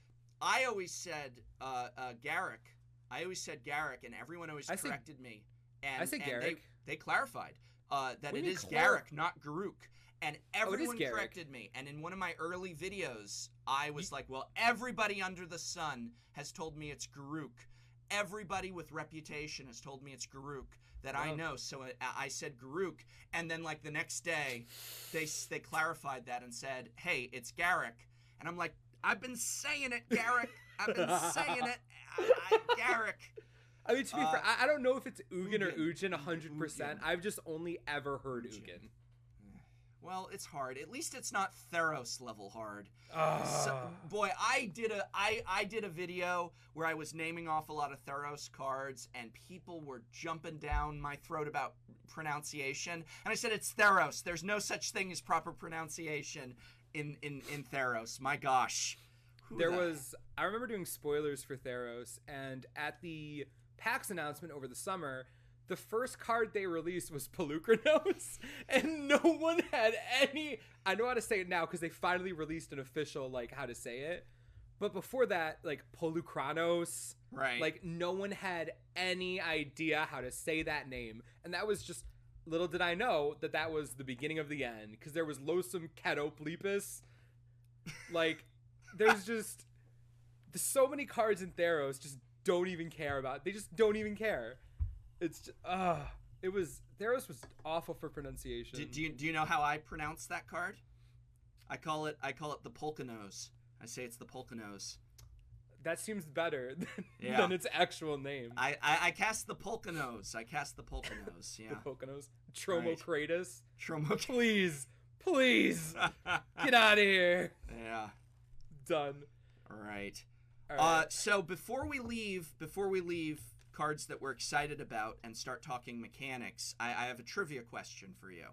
I always said Garrick. And everyone always corrected me. And I say Garrick. They clarified that it is Garrick, not Garuk. And everyone corrected me. And in one of my early videos, I was like, well, everybody under the sun has told me it's Garuk. Everybody with reputation has told me it's Garuk that I know. So I said Garuk. And then like the next day, they clarified that and said, hey, it's Garrick. And I'm like, I've been saying it, Garrick. I've been saying it, Garrick. I mean, to be fair, I don't know if it's Ugin or Ujin 100%. I've just only ever heard Ugin. Well, it's hard. At least it's not Theros level hard. Oh. So, boy, I did a video where I was naming off a lot of Theros cards, and people were jumping down my throat about pronunciation. And I said, it's Theros. There's no such thing as proper pronunciation in Theros. My gosh. I remember doing spoilers for Theros, and at the PAX announcement over the summer, the first card they released was Pelucranos, and no one had any... I know how to say it now because they finally released an official, like, how to say it. But before that, like, Pelucranos, right? Like, no one had any idea how to say that name. And that was just... Little did I know that was the beginning of the end, because there was Losum Catoplepus. Like, there's just... There's so many cards in Theros just don't even care about. They just don't even care. It's just, Theros was awful for pronunciation. Do you know how I pronounce that card? I call it the Polkanose. I say it's the Polkanose. That seems better than its actual name. I cast the Polkanose. Yeah. The Polkanose. Tromocratus. Right. Please, get out of here. Yeah. Done. All right. All right. So before we leave cards that we're excited about and start talking mechanics, I have a trivia question for you.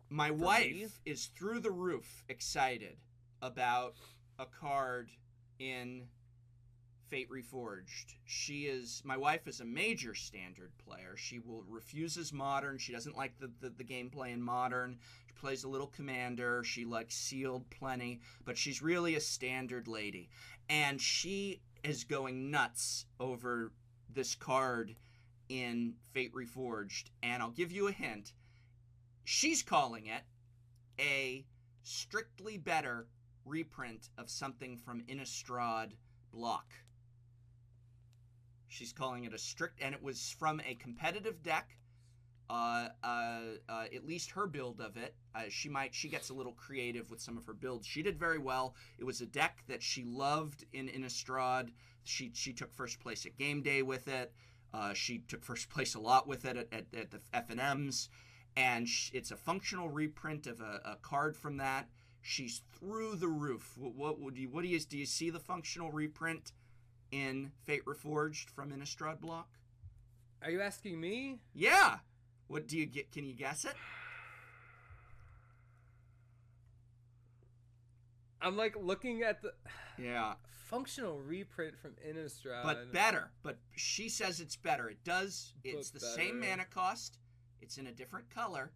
My wife is through the roof excited about a card in Fate Reforged. My wife is a major standard player. She refuses modern. She doesn't like the gameplay in modern. She plays a little commander. She likes sealed plenty, but she's really a standard lady. And she is going nuts over this card in Fate Reforged. And I'll give you a hint. She's calling it a strictly better reprint of something from Innistrad block. She's calling it and it was from a competitive deck. At least her build of it. She gets a little creative with some of her builds. She did very well. It was a deck that she loved in Innistrad. She took first place at Game Day with it. She took first place a lot with it at the FNMs. And it's a functional reprint of a card from that. She's through the roof. Do you see the functional reprint in Fate Reforged from Innistrad block? Are you asking me? Yeah. What do you get? Can you guess it? I'm like looking at the functional reprint from Innistrad, but better. But she says it's better. It's the same mana cost. It's in a different color,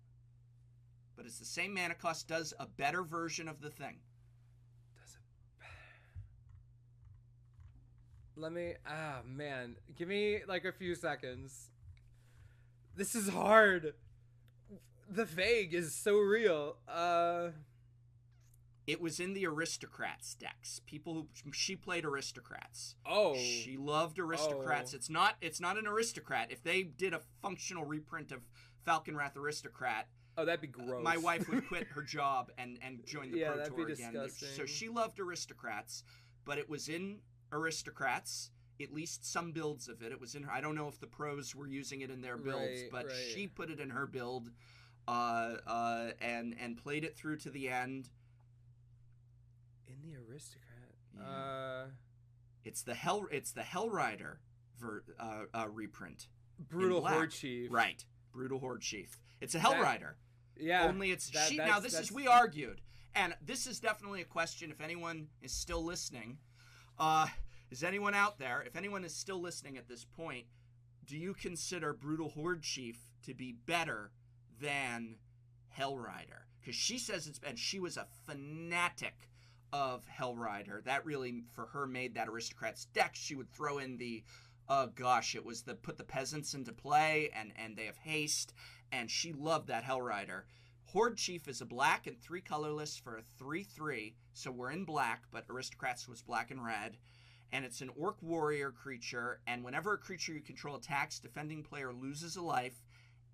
but it's the same mana cost. Does a better version of the thing. Man, give me like a few seconds. This is hard. The vague is so real. It was in the Aristocrats decks. She played Aristocrats. Oh. She loved Aristocrats. Oh. It's not an Aristocrat. If they did a functional reprint of Falconwrath Aristocrat, oh, that'd be gross. My wife would quit her job and join the Pro Tour again. Disgusting. So she loved Aristocrats, but it was in Aristocrats. At least some builds of it. It was in her. I don't know if the pros were using it in their builds, but she put it in her build, and played it through to the end. In the Aristocrat, it's the Hellrider reprint. Brutal Horde Chief. Right, Brutal Horde Chief. It's a Hellrider. Yeah. Only it's now. We argued, and this is definitely a question. If anyone is still listening, is anyone out there? If anyone is still listening at this point, do you consider Brutal Horde Chief to be better than Hellrider? Because she says and she was a fanatic of Hellrider. That really, for her, made that Aristocrats deck. She would throw in it was put the peasants into play, and they have haste, and she loved that Hellrider. Horde Chief is a black and 3 colorless for a 3/3, so we're in black, but Aristocrats was black and red. And it's an Orc Warrior creature, and whenever a creature you control attacks, defending player loses a life,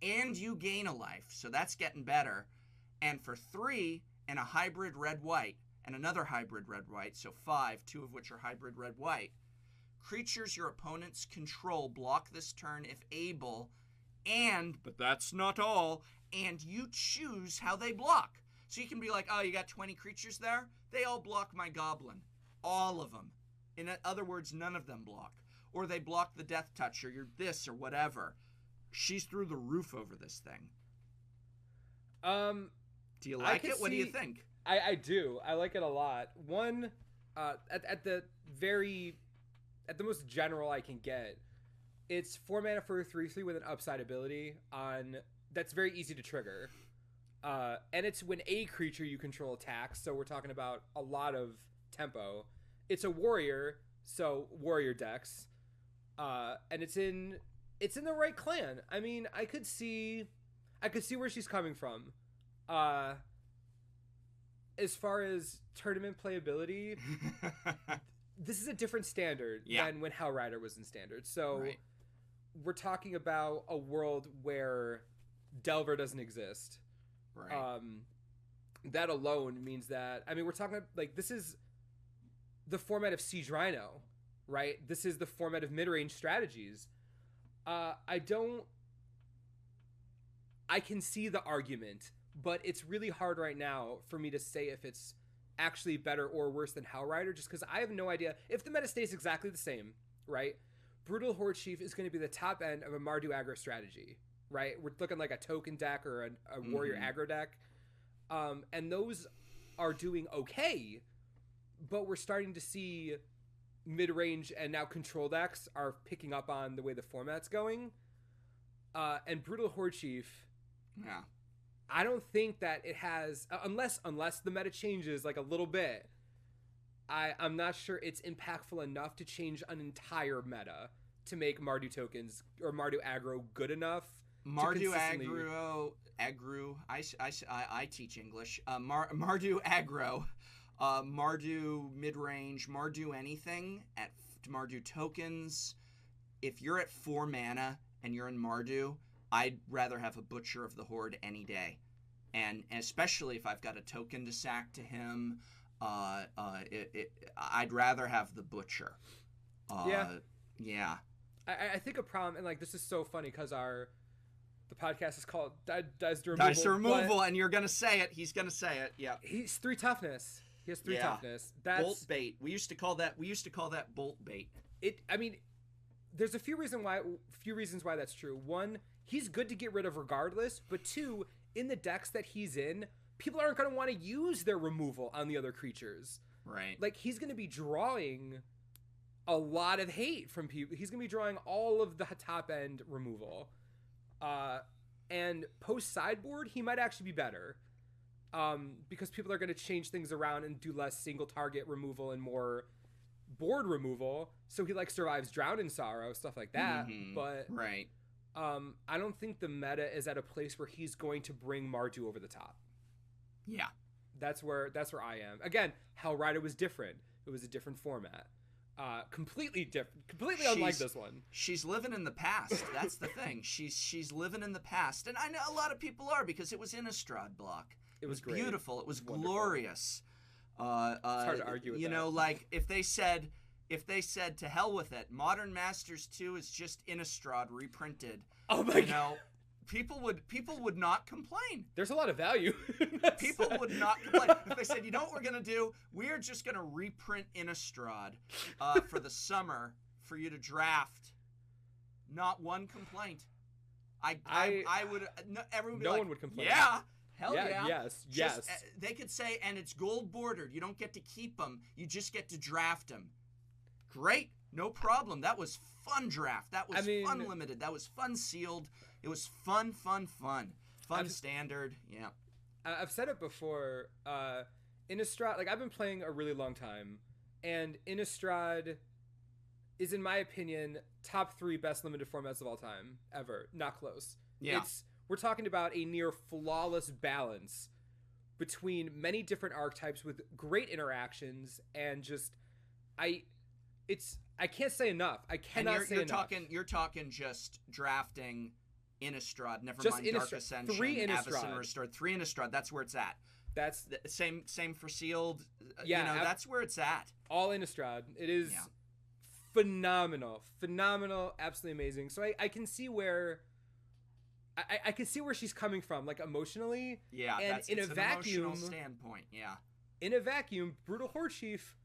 and you gain a life, so that's getting better. And for 3, and a hybrid red-white, and another hybrid red-white, so 5, 2 of which are hybrid red-white, creatures your opponents control block this turn if able, but that's not all, and you choose how they block. So you can be like, oh, you got 20 creatures there? They all block my goblin. All of them. In other words, none of them block. Or they block the death touch, or you're this, or whatever. She's through the roof over this thing. Do you like it? What do you think? I do. I like it a lot. One, at the most general I can get, it's 4 mana for a 3/3 with an upside ability that's very easy to trigger. And it's when a creature you control attacks, so we're talking about a lot of tempo. It's a warrior, so warrior decks. And it's in the right clan. I mean, I could see where she's coming from. As far as tournament playability, this is a different standard than when Hell Rider was in standard. So we're talking about a world where Delver doesn't exist. Right. That alone means that, I mean, we're talking like, this is the format of Siege Rhino, right? This is the format of mid-range strategies. I can see the argument, but it's really hard right now for me to say if it's actually better or worse than Hell Rider, just because I have no idea. If the meta stays exactly the same, right? Brutal Horde Chief is going to be the top end of a Mardu aggro strategy, right? We're looking like a token deck or a warrior aggro deck. And those are doing okay, but we're starting to see mid-range and now control decks are picking up on the way the format's going. And Brutal Horde Chief, I don't think that it has, unless the meta changes like a little bit, I'm not sure it's impactful enough to change an entire meta to make Mardu tokens or Mardu aggro good enough. Mardu aggro, I teach English. Mardu aggro, Mardu mid-range, Mardu anything, at Mardu tokens. If you're at 4 mana and you're in Mardu, I'd rather have a Butcher of the Horde any day. And especially if I've got a token to sack to him, I'd rather have the Butcher. Yeah. I think a problem, and like this is so funny because the podcast is called Dice to Removal. Dice to Removal, and you're gonna say it. He's gonna say it. Yeah. He's 3 toughness. He has 3 toughness. That's bolt bait. We used to call that bolt bait. I mean, there's a few reasons why that's true. One, he's good to get rid of regardless, but 2, in the decks that he's in, people aren't going to want to use their removal on the other creatures. Right. Like, he's going to be drawing a lot of hate from people. He's going to be drawing all of the top end removal. And post sideboard, he might actually be better. Because people are going to change things around and do less single target removal and more board removal. So he like survives Drown in Sorrow, stuff like that. But right. I don't think the meta is at a place where he's going to bring Mardu over the top. Yeah. That's where I am. Again, Hell Rider was different. It was a different format. Completely different. Completely unlike this one. She's living in the past. That's the thing. She's living in the past. And I know a lot of people are, because it was Innistrad block. It was great. Beautiful. It was wonderful. Glorious. It's hard to argue with that. You know, like if they said to hell with it, Modern Masters 2 is just Innistrad reprinted. Oh my God. People would not complain. There's a lot of value. People would not complain. If they said, you know what we're going to do? We're just going to reprint Innistrad for the summer for you to draft. Not one complaint. I would, everyone would be no like, one would complain. Yeah. Hell yeah. Yes. They could say, and it's gold bordered. You don't get to keep them. You just get to draft them. Great. No problem. That was fun draft. That was fun limited. That was fun sealed. It was fun. Fun standard. Yeah. I've said it before. Innistrad, like I've been playing a really long time, and Innistrad is, in my opinion, top 3 best limited formats of all time ever. Not close. Yeah. We're talking about a near flawless balance between many different archetypes with great interactions, and just I can't say enough. I cannot say enough. You're talking just drafting Innistrad, never just mind Innistrad. Dark Ascension, 3 Innistrad. Avacyn Restored. 3 Innistrad, that's where it's at. That's the same for sealed. Yeah, that's where it's at. All Innistrad. It is phenomenal, absolutely amazing. So I can see where I can see where she's coming from, like emotionally. Yeah, and that's in it's a an vacuum emotional standpoint. Yeah. In a vacuum, Brutal Horde Chief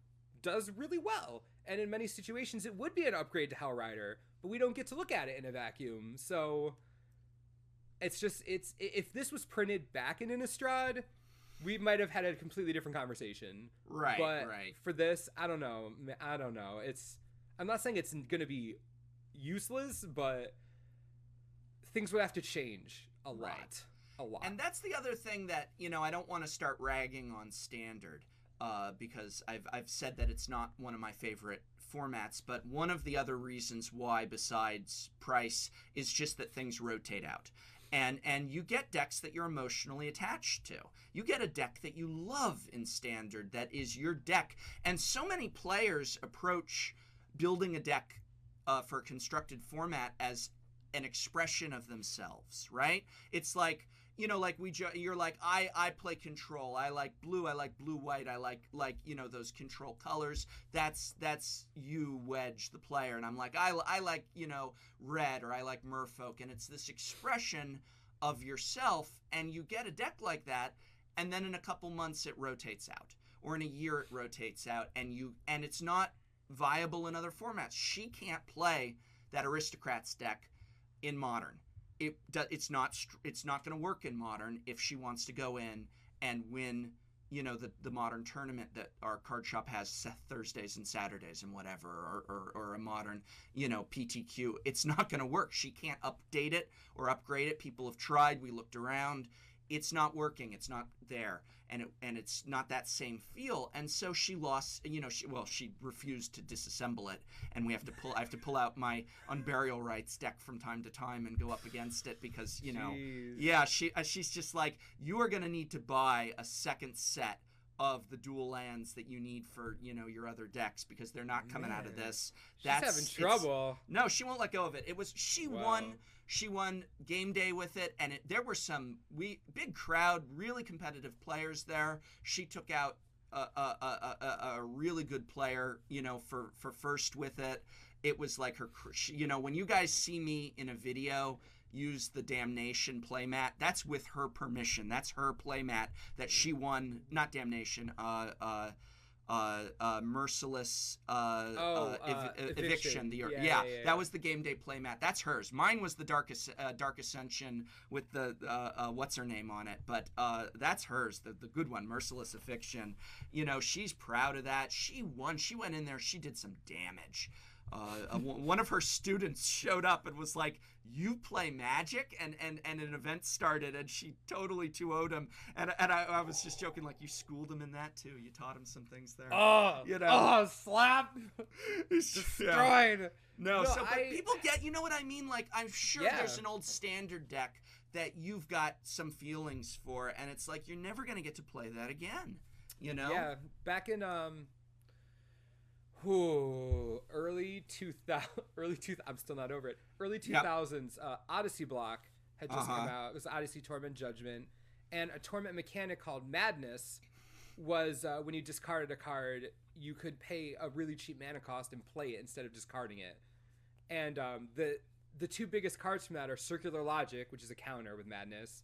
does really well, and in many situations it would be an upgrade to Hell Rider, but we don't get to look at it in a vacuum. So it's if this was printed back in Innistrad, we might have had a completely different conversation. Right. But right. for this, I don't know. I'm not saying it's going to be useless, but things would have to change a lot. Right. A lot. And that's the other thing that, I don't want to start ragging on Standard because I've said that it's not one of my favorite formats, but one of the other reasons why, besides price, is just that things rotate out. And you get decks that you're emotionally attached to. You get a deck that you love in Standard that is your deck. And so many players approach building a deck for a constructed format as an expression of themselves, right? It's like, you're like, I play control. I like blue, white. I like those control colors. That's you, Wedge, the player. And I'm like, I like, red, or I like merfolk. And it's this expression of yourself, and you get a deck like that, and then in a couple months it rotates out, or in a year it rotates out, and it's not viable in other formats. She can't play that Aristocrats deck in Modern. It's not going to work in Modern if she wants to go in and win, the Modern tournament that our card shop has Thursdays and Saturdays and whatever, or a Modern, PTQ. It's not going to work. She can't update it or upgrade it. People have tried. We looked around. It's not working. It's not there. And it's not that same feel. And so she lost, she refused to disassemble it. And I have to pull out my Unburial Rights deck from time to time and go up against it because, Jeez. Yeah, she's just like, you are going to need to buy a second set of the dual lands that you need for, your other decks, because they're not coming out of this. She's having trouble. No, she won't let go of it. She won game day with it, and there were some big crowd, really competitive players there. She took out a really good player, for first with it. It was like her, when you guys see me in a video use the Damnation playmat, that's with her permission. That's her playmat that she won. Not Damnation. Merciless Eviction. That was the game day playmat. That's hers. Mine was the Dark Ascension with the what's her name on it, but that's hers, the good one, Merciless Eviction. She's proud of that. She won. She went in there. She did some damage. One of her students showed up and was like, "You play Magic?" and an event started, and she totally 2-0'd him. And I was just joking, like, you schooled him in that too. You taught him some things there. Slap, destroyed. But people get, you know what I mean? Like, I'm sure there's an old Standard deck that you've got some feelings for, and it's like you're never gonna get to play that again. Yeah, back in early 2000. I'm still not over it. Early 2000s, Odyssey block had just come out. It was Odyssey Torment Judgment, and a tournament mechanic called Madness was when you discarded a card, you could pay a really cheap mana cost and play it instead of discarding it. And the two biggest cards from that are Circular Logic, which is a counter with Madness,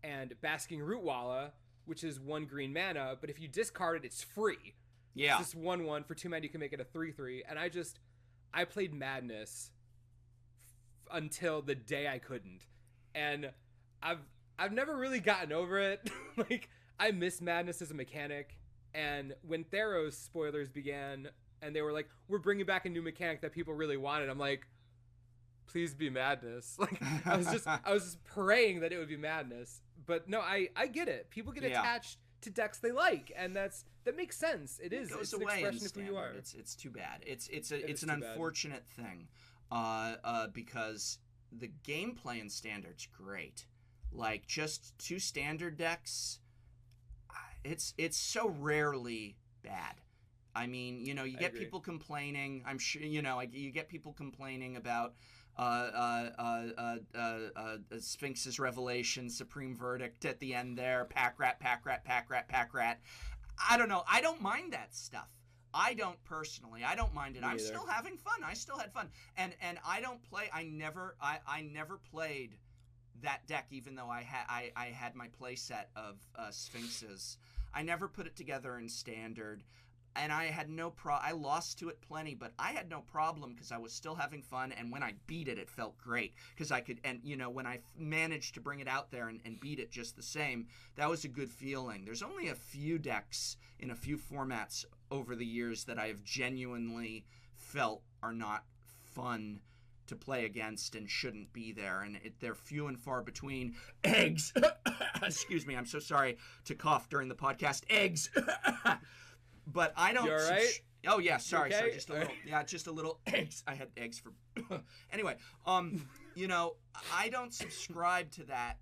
and Basking Rootwalla, which is 1 green mana, but if you discard it, it's free. Yeah. It's just 1/1 for 2 mana. You can make it a 3/3, and I played Madness until the day I couldn't, and I've never really gotten over it. Like, I miss Madness as a mechanic, and when Theros spoilers began, and they were like, "We're bringing back a new mechanic that people really wanted," I'm like, "Please be Madness." Like, I was just praying that it would be Madness, but no, I get it. People get attached to decks they like, and that makes sense. It's an expression of who you are. It's too bad. It's an unfortunate thing, because the gameplay in Standard's great. Like, just 2 Standard decks, it's so rarely bad. I mean, you get people complaining. I'm sure you get people complaining about Sphinx's Revelation, Supreme Verdict at the end there, pack rat. I don't know. I don't mind that stuff. I don't personally. I don't mind it. I'm still having fun. I still had fun. And I don't play. I never played that deck, even though I had my playset of Sphinxes. I never put it together in Standard, and I had no I lost to it plenty, but I had no problem because I was still having fun, and when I beat it, it felt great because I could, and when I managed to bring it out there and beat it just the same, that was a good feeling. There's only a few decks in a few formats over the years that I have genuinely felt are not fun to play against and shouldn't be there, and they're few and far between. Eggs. Excuse me, I'm so sorry to cough during the podcast. Eggs. But I don't. You all right? Oh yeah, sorry, okay? sorry, just a little. Yeah, just a little eggs. I had eggs for. Anyway, I don't subscribe to that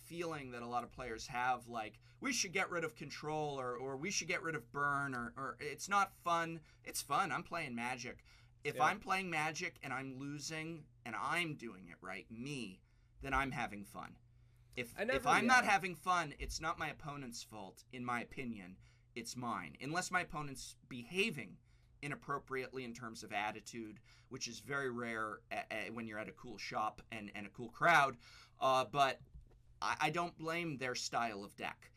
feeling that a lot of players have, like we should get rid of control or we should get rid of burn or it's not fun. It's fun. I'm playing Magic. If I'm playing Magic and I'm losing and I'm doing it right, then I'm having fun. If I'm not having fun, it's not my opponent's fault, in my opinion. It's mine. Unless my opponent's behaving inappropriately in terms of attitude, which is very rare when you're at a cool shop and a cool crowd. But I don't blame their style of deck,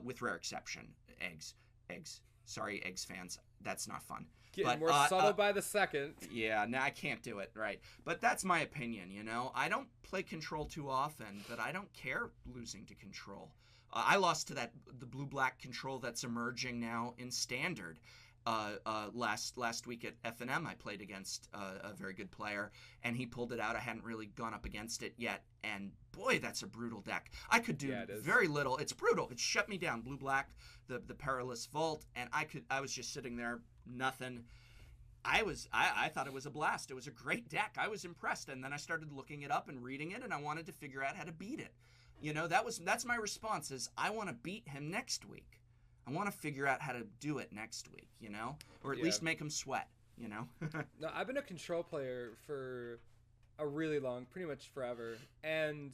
with rare exception. Eggs. Sorry, Eggs fans. That's not fun. Getting more subtle by the second. Yeah, no, I can't do it, right. But that's my opinion, I don't play control too often, but I don't care losing to control. I lost to the blue-black control that's emerging now in Standard. Last week at F&M, I played against a very good player, and he pulled it out. I hadn't really gone up against it yet, and boy, that's a brutal deck. I could do very little. It's brutal. It shut me down. Blue-black, the Perilous Vault, and I was just sitting there, nothing. I thought it was a blast. It was a great deck. I was impressed, and then I started looking it up and reading it, and I wanted to figure out how to beat it. That's my response is I want to beat him next week. I want to figure out how to do it next week, or at least make him sweat, No, I've been a control player for a really long, pretty much forever. And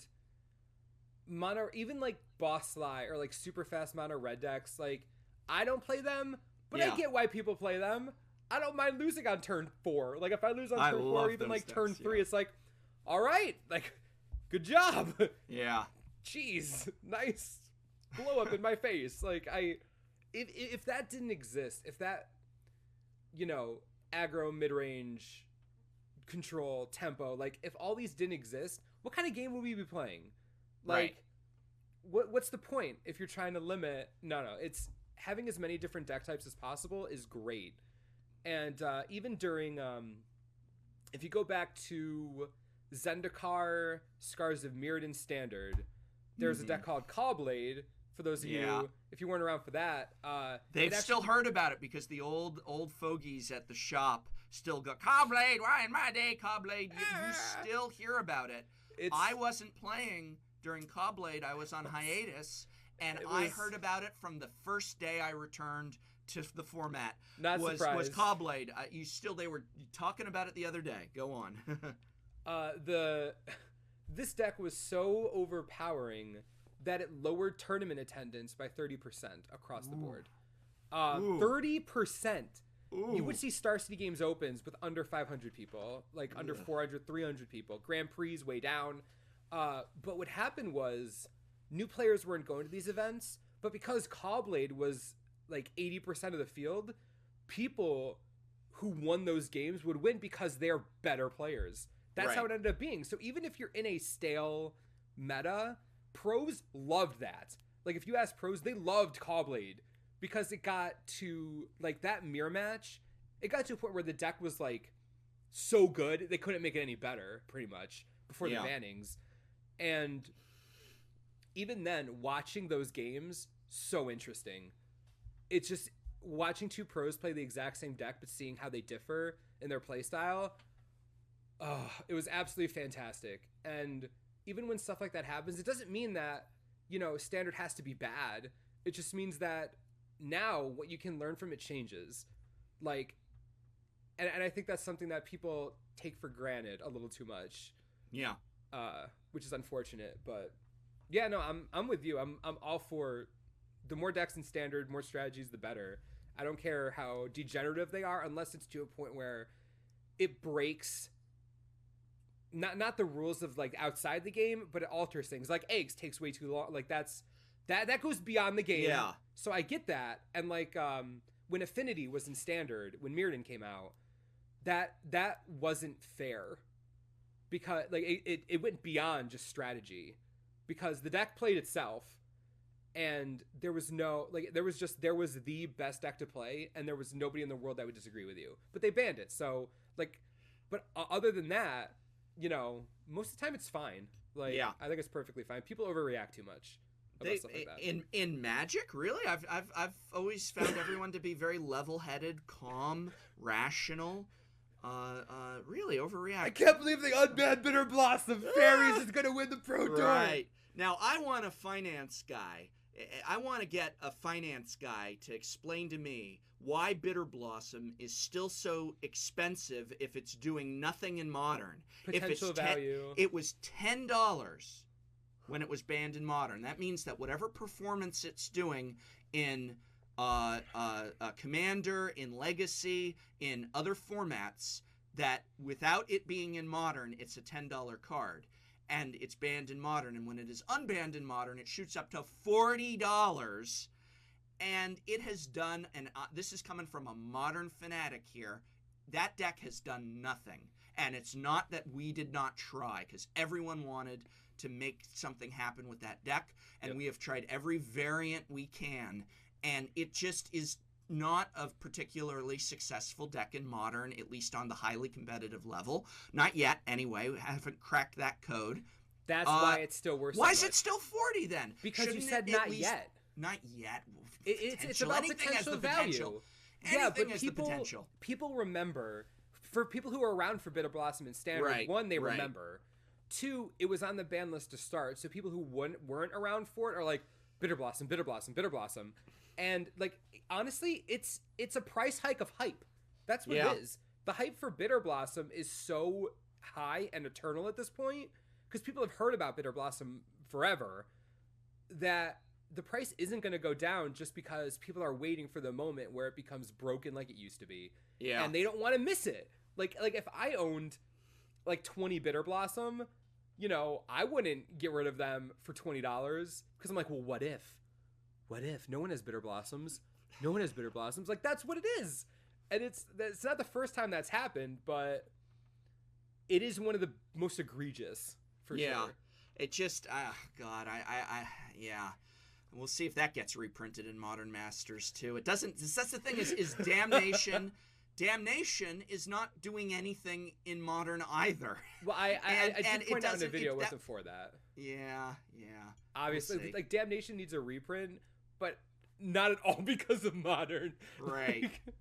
mono, even like Boss Sly or like super fast mono red decks, like I don't play them, but I get why people play them. I don't mind losing on turn 4. Like if I lose on turn 4 or even like turn 3, it's like, all right, like good job. Yeah. Jeez, nice blow up in my face. Like if that didn't exist, if that, aggro, mid-range, control, tempo, like if all these didn't exist, what kind of game would we be playing? Like, what's the point if you're trying to limit? No, it's having as many different deck types as possible is great. And even during, if you go back to Zendikar, Scars of Mirrodin Standard, there's a deck called Caw-Blade. For those of you, if you weren't around for that, they've still heard about it because the old fogies at the shop still go, Caw-Blade, why in my day, Caw-Blade? You still hear about it. I wasn't playing during Caw-Blade. I was on hiatus, and I heard about it from the first day I returned to the format. Not surprised. Was Caw-Blade. They were talking about it the other day. Go on. This deck was so overpowering that it lowered tournament attendance by 30% across the board. 30%. Ooh. You would see Star City Games opens with under 500 people, like under 400, 300 people. Grand Prix way down. But what happened was new players weren't going to these events, but because Caw-Blade was like 80% of the field, people who won those games would win because they're better players. That's how it ended up being. So even if you're in a stale meta, pros loved that. Like if you ask pros, they loved Caw-Blade because it got to like that mirror match. It got to a point where the deck was like so good they couldn't make it any better, pretty much before the bannings. And even then, watching those games, so interesting. It's just watching two pros play the exact same deck, but seeing how they differ in their play style. Oh, it was absolutely fantastic. And even when stuff like that happens, it doesn't mean that, Standard has to be bad. It just means that now what you can learn from it changes. Like, and I think that's something that people take for granted a little too much. Yeah. Which is unfortunate, but yeah, no, I'm with you. I'm all for the more decks in Standard, more strategies, the better. I don't care how degenerative they are, unless it's to a point where it breaks not the rules of like outside the game, but it alters things. Like eggs takes way too long. Like that goes beyond the game. Yeah. So I get that. And like when Affinity was in Standard, when Mirrodin came out, that wasn't fair, because like it went beyond just strategy, because the deck played itself, and there was the best deck to play, and there was nobody in the world that would disagree with you. But they banned it. So like, but other than that, you know, most of the time it's fine. Like, yeah. I think it's perfectly fine. People overreact too much about stuff like that. In Magic, really, I've always found everyone to be very level-headed, calm, rational. Really overreact. I can't believe the unbanned Bitter Blossom Fairies is gonna win the Pro Tour. Right. Now I want a finance guy. I want to get a finance guy to explain to me why Bitter Blossom is still so expensive if it's doing nothing in Modern. Potential value. It was $10 when it was banned in Modern. That means that whatever performance it's doing in Commander, in Legacy, in other formats, that without it being in Modern, it's a $10 card. And it's banned in Modern. And when it is unbanned in Modern, it shoots up to $40. And it has done, and this is coming from a Modern fanatic here, that deck has done nothing. And it's not that we did not try, because everyone wanted to make something happen with that deck. And we have tried every variant we can. And it just is not a particularly successful deck in Modern, at least on the highly competitive level. Not yet, anyway. We haven't cracked that code. That's why it's still worse. Why is it still 40 then? Because you said not yet. Not yet. It's about potential value. Anything has the potential. People remember, for people who are around for Bitter Blossom and Standard, one, they remember. Two, it was on the ban list to start, so people who weren't around for it are like, Bitter Blossom, Bitter Blossom, Bitter Blossom. And like, honestly, it's a price hike of hype. That's what it is. The hype for Bitter Blossom is so high and eternal at this point, because people have heard about Bitter Blossom forever, that the price isn't going to go down just because people are waiting for the moment where it becomes broken like it used to be. Yeah. And they don't want to miss it. Like if I owned like 20 Bitter Blossom, you know, I wouldn't get rid of them for $20, because I'm like, well, what if? What if? No one has Bitter Blossoms. No one has Bitter Blossoms. Like, that's what it is. And it's not the first time that's happened, but it is one of the most egregious, for sure. It just, God, yeah. We'll see if that gets reprinted in Modern Masters, too. It doesn't, that's the thing, is Damnation... Damnation is not doing anything in Modern either. Well, I did point out in the video it wasn't for that. Yeah. Obviously, we'll like, Damnation needs a reprint, but not at all because of Modern. Right. Like,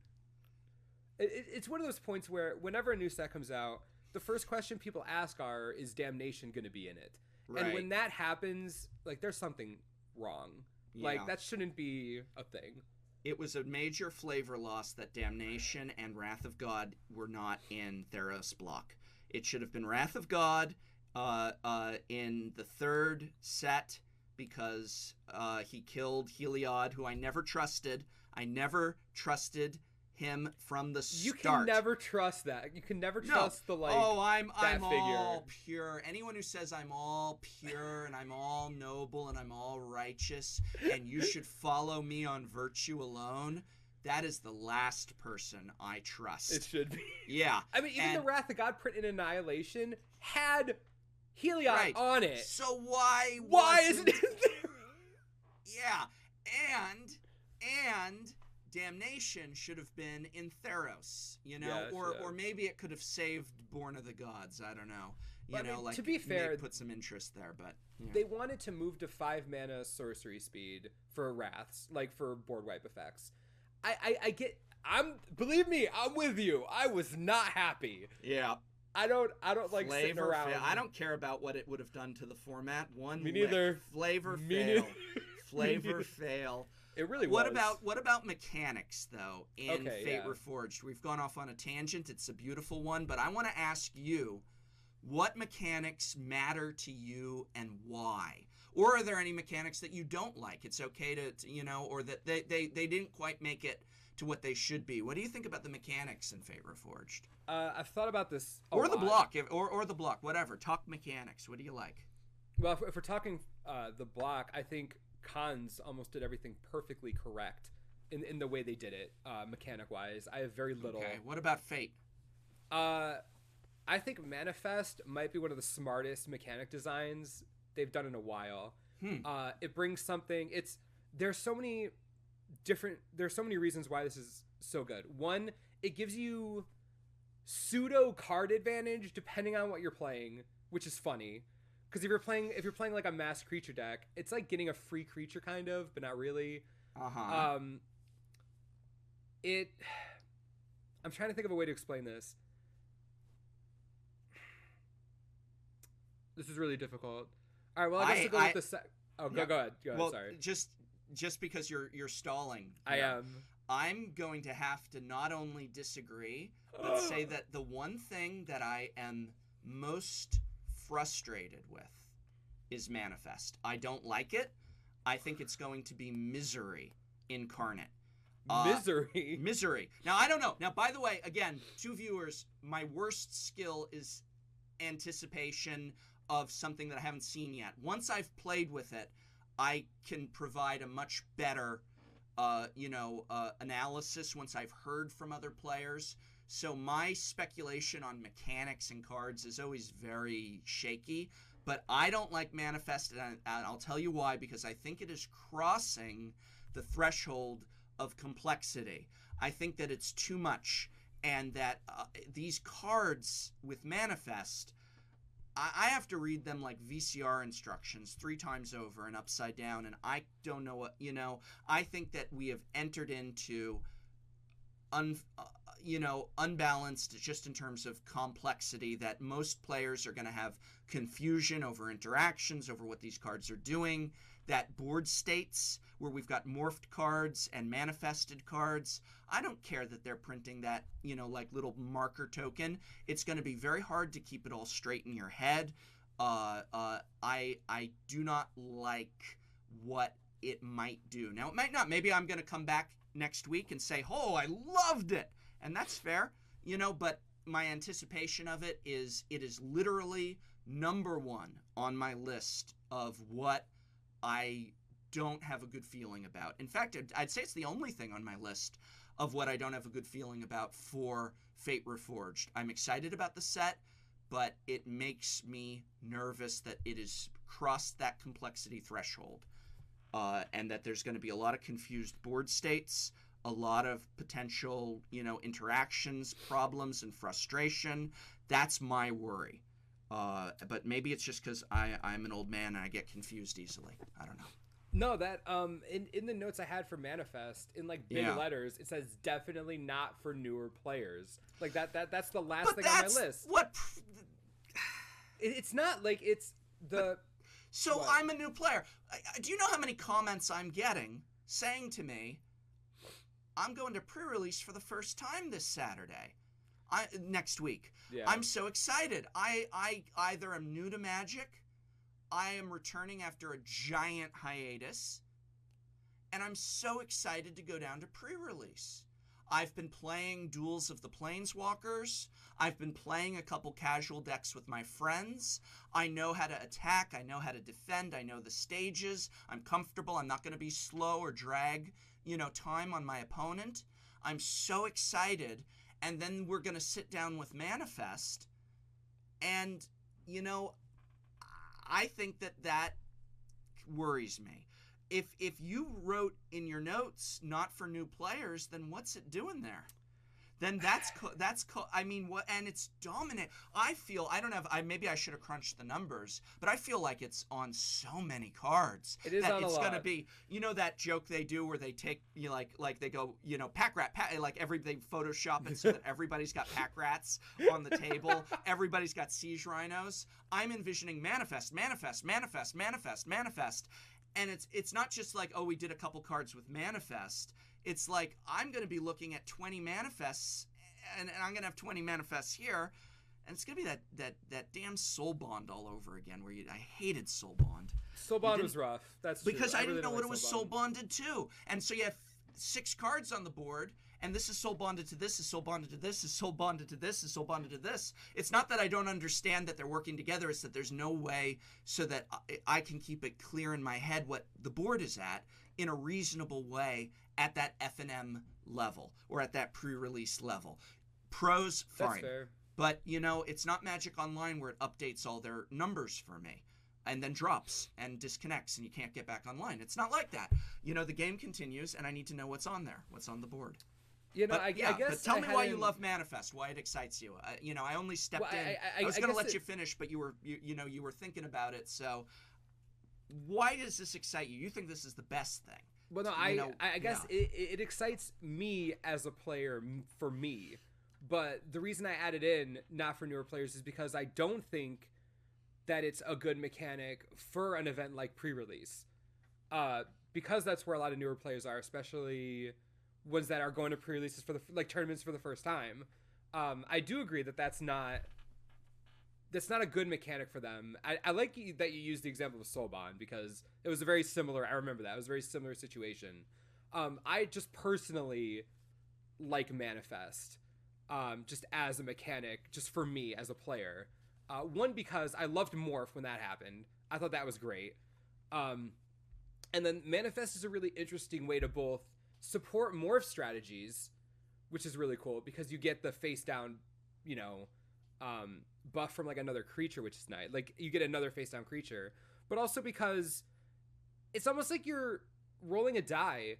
it's one of those points where whenever a new set comes out, the first question people ask is Damnation going to be in it? Right. And when that happens, like, there's something wrong. Yeah. Like, that shouldn't be a thing. It was a major flavor loss that Damnation and Wrath of God were not in Theros block. It should have been Wrath of God in the third set, because he killed Heliod, who I never trusted. I never trusted him from the start. You can never trust that. You can never trust the, like, I'm figure. all pure. Anyone who says I'm all pure and I'm all noble and I'm all righteous and you should follow me on virtue alone, that is the last person I trust. It should be. Yeah. I mean, even the Wrath of God print in Annihilation had Heliod on it. So why isn't it there? Yeah. And Damnation should have been in Theros, you know, or maybe it could have saved Born of the Gods. I don't know. You know, like, to be fair, put some interest there, but they wanted to move to 5 mana sorcery speed for Wraths, like for board wipe effects. I get. Believe me, I'm with you. I was not happy. Yeah. I don't like sitting around. I don't care about what it would have done to the format. Me neither. Flavor fail. Flavor fail. It really was. What about mechanics, though, in Fate Reforged? We've gone off on a tangent. It's a beautiful one, but I want to ask you, what mechanics matter to you and why? Or are there any mechanics that you don't like? It's okay to you know, or that they didn't quite make it to what they should be. What do you think about the mechanics in Fate Reforged? I've thought about this a or lot. the block, or the block, whatever. Talk mechanics. What do you like? Well, if we're talking the block, I think Khans almost did everything perfectly correct in the way they did it, mechanic-wise. I have very little. Okay, what about Fate? I think Manifest might be one of the smartest mechanic designs they've done in a while. It brings something. There's so many reasons why this is so good. One, it gives you pseudo card advantage depending on what you're playing, which is funny. Because if you're playing like a mass creature deck, it's like getting a free creature kind of, but not really. I'm trying to think of a way to explain this. This is really difficult. All right, well, I guess we'll go with the go ahead. Well, sorry. Just because you're stalling. I am. I'm going to have to not only disagree, but say that the one thing that I am most frustrated with is Manifest. I don't like it. I think it's going to be misery incarnate. Misery. Now, I don't know. Now, by the way, again, two viewers, my worst skill is anticipation of something that I haven't seen yet. Once I've played with it, I can provide a much better, analysis once I've heard from other players. So my speculation on mechanics and cards is always very shaky. But I don't like Manifest, and I'll tell you why, because I think it is crossing the threshold of complexity. I think that it's too much, and that these cards with Manifest, I have to read them like VCR instructions 3 times over and upside down, and I don't know what, I think that we have entered into unbalanced just in terms of complexity, that most players are going to have confusion over interactions, over what these cards are doing, that board states where we've got morphed cards and manifested cards. I don't care that they're printing that, like little marker token. It's going to be very hard to keep it all straight in your head. I do not like what it might do. Now, it might not. Maybe I'm going to come back next week and say, oh, I loved it. And that's fair, but my anticipation of it is literally number 1 on my list of what I don't have a good feeling about. In fact, I'd say it's the only thing on my list of what I don't have a good feeling about for Fate Reforged. I'm excited about the set, but it makes me nervous that it has crossed that complexity threshold, and that there's going to be a lot of confused board states, a lot of potential, interactions, problems, and frustration. That's my worry. But maybe it's just because I'm an old man and I get confused easily. I don't know. No, that in the notes I had for Manifest, in like big letters, it says definitely not for newer players. Like that's the last thing on my list. It's not like it's the. So what? I'm a new player. Do you know how many comments I'm getting saying to me, I'm going to pre-release for the first time this Saturday, next week. Yeah. I'm so excited. I either am new to Magic, I am returning after a giant hiatus, and I'm so excited to go down to pre-release. I've been playing Duels of the Planeswalkers. I've been playing a couple casual decks with my friends. I know how to attack. I know how to defend. I know the stages. I'm comfortable. I'm not going to be slow or drag, time on my opponent. I'm so excited. And then we're going to sit down with Manifest. And, I think that worries me. If you wrote in your notes not for new players, then what's it doing there? Then I mean, what? And it's dominant. Maybe I should have crunched the numbers, but I feel like it's on so many cards. It is on a lot. It's going to be, that joke they do where they take, like they go, pack rat, like they Photoshop it so that everybody's got pack rats on the table. Everybody's got siege rhinos. I'm envisioning manifest. And it's not just like, oh, we did a couple cards with Manifest. It's like, I'm going to be looking at 20 Manifests, and I'm going to have 20 Manifests here, and it's going to be that damn Soul Bond all over again, I hated Soul Bond. Soul Bond was rough. That's true. Because I didn't know what it was Soul Bonded to. And so you have 6 cards on the board, and this is soul bonded to this, is soul bonded to this, is soul bonded to this, is soul bonded to this. It's not that I don't understand that they're working together. It's that there's no way so that I can keep it clear in my head what the board is at in a reasonable way at that F&M level or at that pre-release level. Pros, fine. That's fair. But, it's not Magic Online where it updates all their numbers for me and then drops and disconnects and you can't get back online. It's not like that. The game continues and I need to know what's on there, what's on the board. I guess. But tell me why you love Manifest, why it excites you. I only stepped in. I was going to let you finish, but you were thinking about it. So why does this excite you? You think this is the best thing? Well, no, I guess it excites me as a player for me. But the reason I added in, not for newer players, is because I don't think that it's a good mechanic for an event like pre-release. Because that's where a lot of newer players are, especially ones that are going to pre-releases for tournaments for the first time. I do agree that that's not a good mechanic for them. I like that you used the example of Soul Bond because it was a very similar. I remember that it was a very similar situation. I just personally like Manifest, just as a mechanic, just for me as a player. One, because I loved Morph when that happened. I thought that was great. And then Manifest is a really interesting way to both support Morph strategies, which is really cool because you get the face down, buff from another creature, which is nice. You get another face down creature, but also because it's almost like you're rolling a die.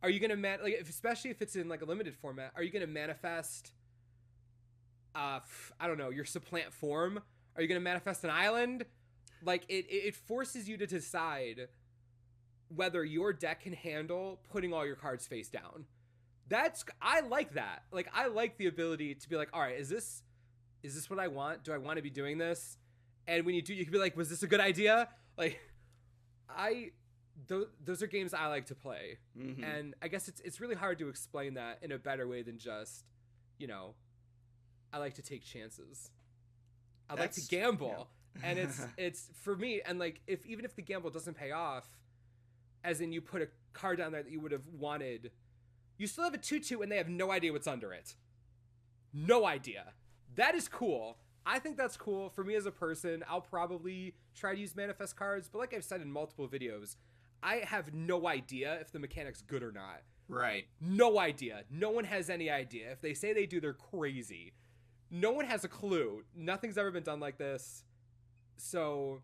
Are you gonna especially if it's in a limited format, are you gonna manifest I don't know, your supplant form? Are you gonna manifest an island? It forces you to decide whether your deck can handle putting all your cards face down. I like that. I like the ability to be all right, is this what I want? Do I want to be doing this? And when you do, you can be was this a good idea? Those are games I like to play. Mm-hmm. And I guess it's really hard to explain that in a better way than just, I like to take chances. I like to gamble. Yeah. And it's for me, and even if the gamble doesn't pay off, as in you put a card down there that you would have wanted, you still have a 2/2 and they have no idea what's under it. No idea. That is cool. I think that's cool. For me as a person, I'll probably try to use Manifest cards, but like I've said in multiple videos, I have no idea if the mechanic's good or not. Right. No idea. No one has any idea. If they say they do, they're crazy. No one has a clue. Nothing's ever been done like this. So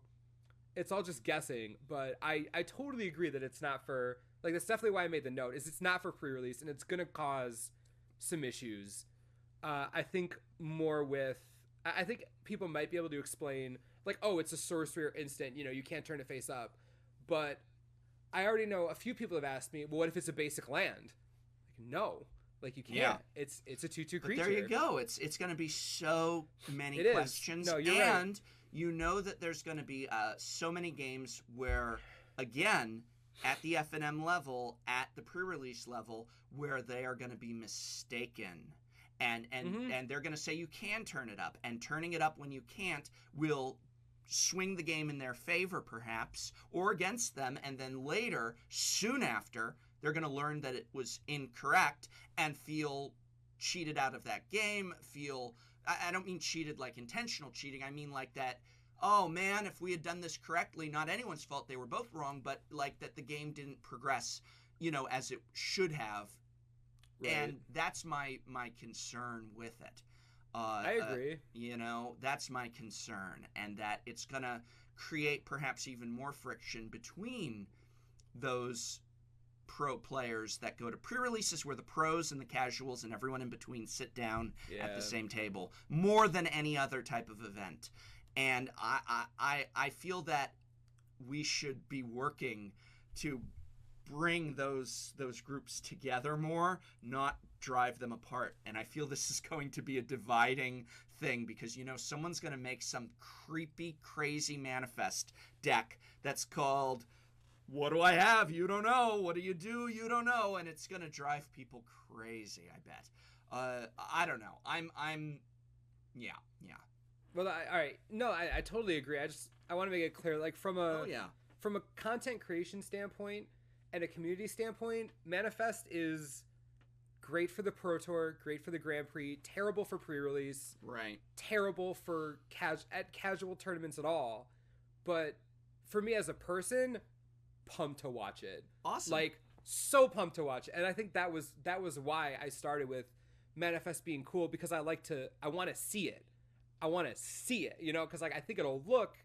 it's all just guessing, but I totally agree that it's not for, that's definitely why I made the note, is it's not for pre-release, and it's going to cause some issues. I think I think people might be able to explain, oh, it's a sorcery or instant, you can't turn it face up. But I already know a few people have asked me, well, what if it's a basic land? No. You can't. Yeah. It's a 2/2 creature. But there you go. It's going to be so many questions. No, you're right. And you know that there's going to be so many games where, again, at the F&M level, at the pre-release level, where they are going to be mistaken. And they're going to say you can turn it up. And turning it up when you can't will swing the game in their favor, perhaps, or against them. And then later, soon after, they're going to learn that it was incorrect and feel cheated out of that game, I don't mean cheated like intentional cheating. I mean that, oh man, if we had done this correctly, not anyone's fault, they were both wrong, but that the game didn't progress, as it should have. Right. And that's my concern with it. I agree. That's my concern, and that it's going to create perhaps even more friction between those pro players that go to pre-releases where the pros and the casuals and everyone in between sit down at the same table more than any other type of event. And I feel that we should be working to bring those groups together more, not drive them apart. And I feel this is going to be a dividing thing because, someone's going to make some creepy, crazy Manifest deck that's called, what do I have? You don't know. What do? You don't know. And it's going to drive people crazy, I bet. I don't know. Yeah. Well, all right. No, I totally agree. I want to make it clear, from a content creation standpoint, and a community standpoint, Manifest is great for the Pro Tour, great for the Grand Prix, terrible for pre-release, right? Terrible for casual tournaments at all. But for me as a person, pumped to watch it. Awesome. Like, so pumped to watch it. And I think that was why I started with Manifest being cool, because I want to see it. I want to see it, because like I think it'll look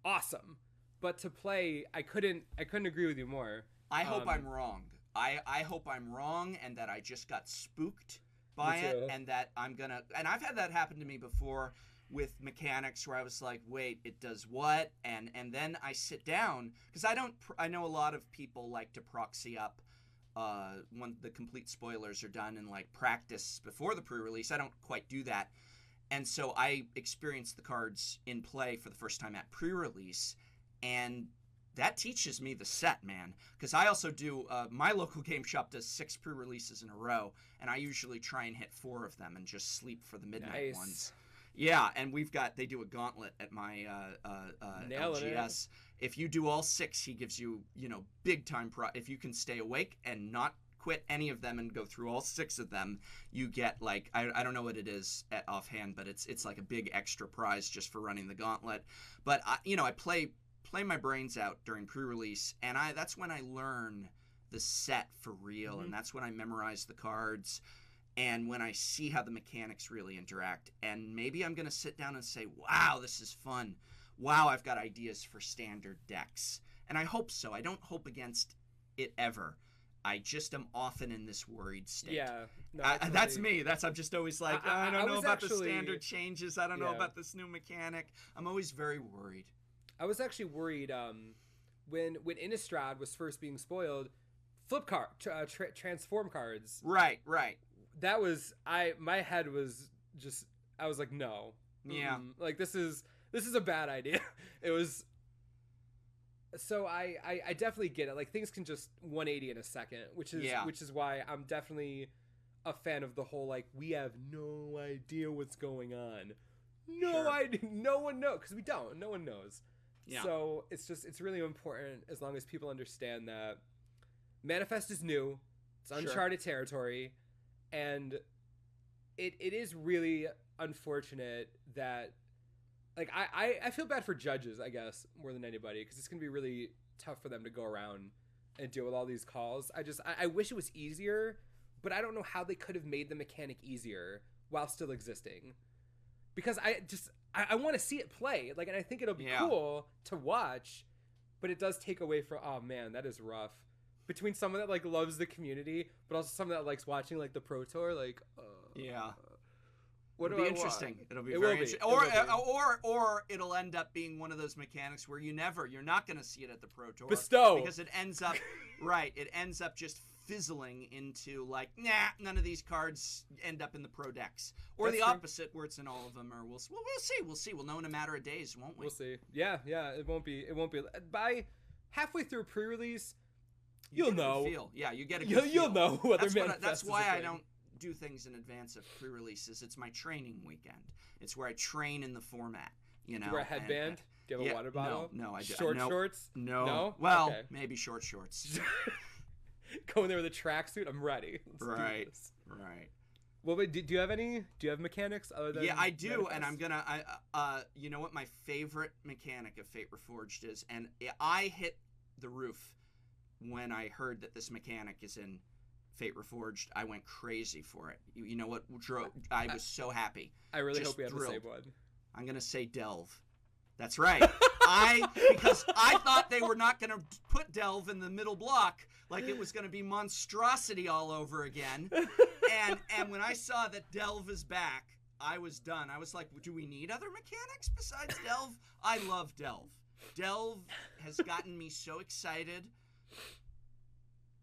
awesome. But to play, I couldn't agree with you more. I hope I'm wrong. I hope I'm wrong, and that I just got spooked by it, and that and I've had that happen to me before with mechanics where I was like, wait, it does what? And then I sit down, because I know a lot of people like to proxy up when the complete spoilers are done and like practice before the pre-release. I don't quite do that. And so I experienced the cards in play for the first time at pre-release, and that teaches me the set, man. Because I also do, my local game shop does 6 pre-releases in a row, and I usually try and hit 4 of them and just sleep for the midnight ones. Yeah, and they do a gauntlet at my LGS. If you do all 6, he gives you, big time if you can stay awake and not quit any of them and go through all 6 of them, you get like, I don't know what it is offhand, but it's like a big extra prize just for running the gauntlet. But I play my brains out during pre-release, and that's when I learn the set for real, and that's when I memorize the cards, and when I see how the mechanics really interact. And maybe I'm going to sit down and say, wow, this is fun. Wow, I've got ideas for standard decks. And I hope so. I don't hope against it ever. I just am often in this worried state. Yeah. No, that's me. I'm just always like, I don't know about the standard changes. I don't know Yeah. about this new mechanic. I'm always very worried. I was actually worried when Innistrad was first being spoiled, flip card, transform cards. Right. That was my head was just, I was like, no. Yeah. Like this is a bad idea. It was. So I definitely get it. Like things can just 180 in a second, which is why I'm definitely a fan of the whole like we have no idea what's going on. No idea. No one knows, because we don't. No one knows. Yeah. So it's really important, as long as people understand that Manifest is new. It's uncharted territory, and it is really unfortunate that, like, I feel bad for judges, I guess, more than anybody, because it's going to be really tough for them to go around and deal with all these calls. I wish it was easier, but I don't know how they could have made the mechanic easier while still existing. Because I want to see it play, like, and I think it'll be cool to watch, but it does take away from, oh man, that is rough. Between someone that like loves the community, but also someone that likes watching like the Pro Tour, like, It'll be interesting. It'll be very interesting. Or it'll end up being one of those mechanics where you're not going to see it at the Pro Tour. Bestow. Because it ends up, it ends up just fizzling into like, none of these cards end up in the pro decks. Or the opposite, where it's in all of them. Or we'll see. We'll know in a matter of days, won't we? We'll see. Yeah. It won't be. By halfway through pre-release, you'll know. You get a good feel. You'll know whether that's why I don't do things in advance of pre-releases. It's my training weekend. It's where I train in the format. Do you wear a headband? Do you have a water bottle? No, I don't. Shorts? No. Well, maybe short shorts. Go in there with a tracksuit. I'm ready. Right. Well, wait, do you have any? Do you have mechanics other than? Yeah, I do, Manifest? and I'm gonna. You know what my favorite mechanic of Fate Reforged is, and I hit the roof when I heard that this mechanic is in Fate Reforged. I went crazy for it. You know what? I was so happy. I really hope we have the same one. I'm gonna say Delve. That's right. Because I thought they were not gonna put Delve in the middle block, like it was gonna be monstrosity all over again. And when I saw that Delve is back, I was done. I was like, do we need other mechanics besides Delve? I love Delve. Delve has gotten me so excited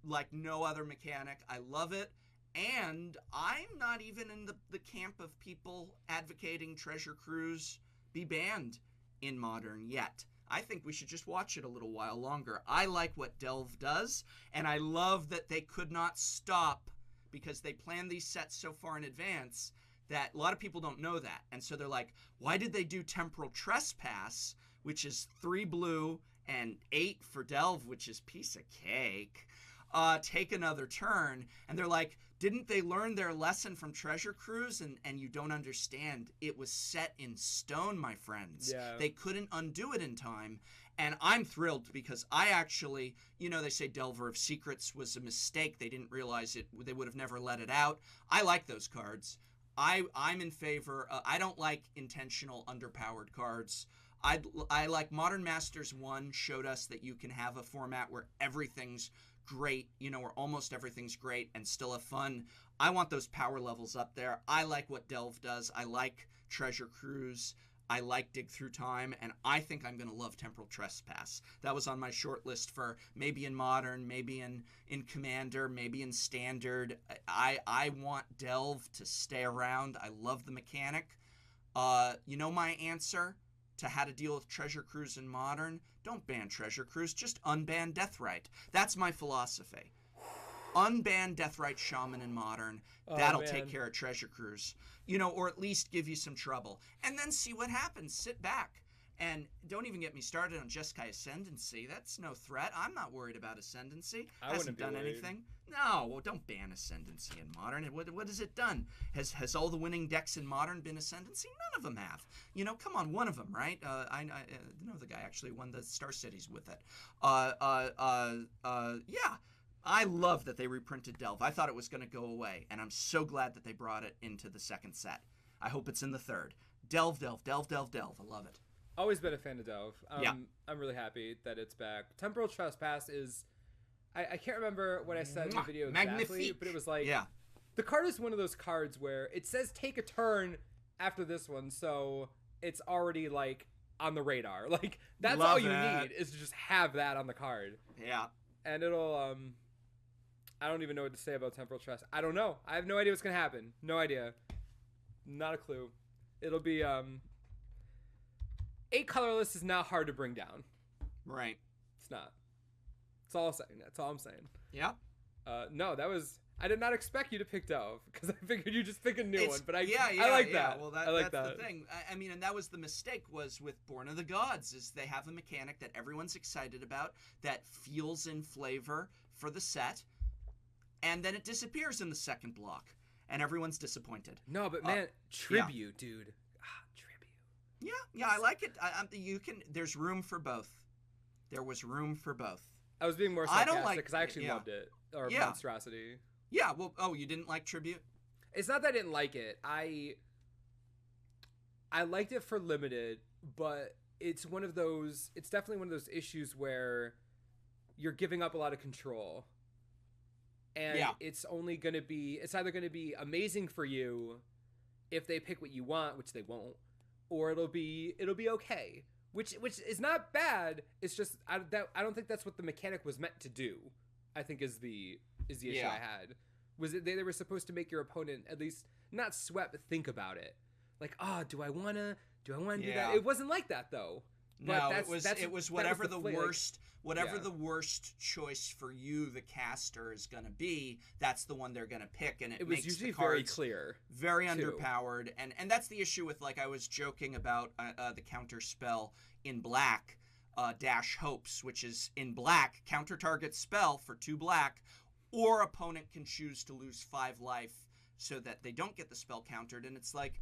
like no other mechanic. I love it. And I'm not even in the camp of people advocating Treasure Cruise be banned in Modern yet. I think we should just watch it a little while longer. I like what Delve does, and I love that they could not stop because they planned these sets so far in advance that a lot of people don't know that. And so they're like, why did they do Temporal Trespass, which is 3 blue and 8 for Delve, which is piece of cake, take another turn. And they're like, didn't they learn their lesson from Treasure Cruise? And you don't understand. It was set in stone, my friends. Yeah. They couldn't undo it in time. And I'm thrilled because I actually, they say Delver of Secrets was a mistake. They didn't realize it. They would have never let it out. I like those cards. I'm in favor. I don't like intentional underpowered cards. I like Modern Masters 1 showed us that you can have a format where everything's great, where almost everything's great and still have fun. I want those power levels up there. I like what Delve does. I like Treasure Cruise. I like Dig Through Time, and I think I'm going to love Temporal Trespass. That was on my short list for maybe in Modern, maybe in Commander, maybe in Standard. I want Delve to stay around. I love the mechanic. My answer to how to deal with Treasure Cruise in Modern? Don't ban Treasure Cruise, just unban Deathrite. That's my philosophy. Unban Deathrite Shaman in Modern. That'll take care of Treasure Cruise. Or at least give you some trouble. And then see what happens. Sit back. And don't even get me started on Jeskai Ascendancy. That's no threat. I'm not worried about Ascendancy. Hasn't done anything. No, well, don't ban Ascendancy in Modern. What has it done? Has all the winning decks in Modern been Ascendancy? None of them have. Come on, one of them, right? I know the guy actually won the Star Cities with it. Yeah. I love that they reprinted Delve. I thought it was going to go away, and I'm so glad that they brought it into the second set. I hope it's in the third. Delve. I love it. Always been a fan of Delve. Yeah. I'm really happy that it's back. Temporal Trespass is... I can't remember what I said in the video exactly, Magnifique. but it was like... Yeah. The card is one of those cards where it says take a turn after this one, so it's already, like, on the radar. Like, that's all you need, is to just have that on the card. Yeah. And it'll... I don't even know what to say about Temporal Trespass. I don't know. I have no idea what's going to happen. No idea. Not a clue. It'll be... 8 colorless is not hard to bring down. Right. It's not. That's all I'm saying. That's all I'm saying. Yeah. No, that was... I did not expect you to pick Delve, because I figured you just pick a new one. But I like that. Well, I like that's the thing. I mean, and that was the mistake was with Born of the Gods, is they have a mechanic that everyone's excited about, that feels in flavor for the set, and then it disappears in the second block, and everyone's disappointed. No, but man, Tribute, dude. Tribute. Yeah, I like it. There's room for both. There was room for both. I was being more sarcastic because I actually loved it. Or yeah. Monstrosity. Yeah, well, you didn't like Tribute? It's not that I didn't like it. I liked it for limited, but it's definitely one of those issues where you're giving up a lot of control. And it's either going to be amazing for you if they pick what you want, which they won't, or it'll be okay, which is not bad. It's just I don't think that's what the mechanic was meant to do. I think is the issue I had. Was it they were supposed to make your opponent at least not sweat but think about it, like, do I want to do that? It wasn't like that though. No, it was whatever the worst choice for you, the caster, is going to be. That's the one they're going to pick, and it was makes usually the cards very clear, very underpowered, and that's the issue with, like I was joking about the counter spell in black, Dash Hopes, which is in black, counter target spell for 2 black, or opponent can choose to lose 5 life so that they don't get the spell countered, and it's like,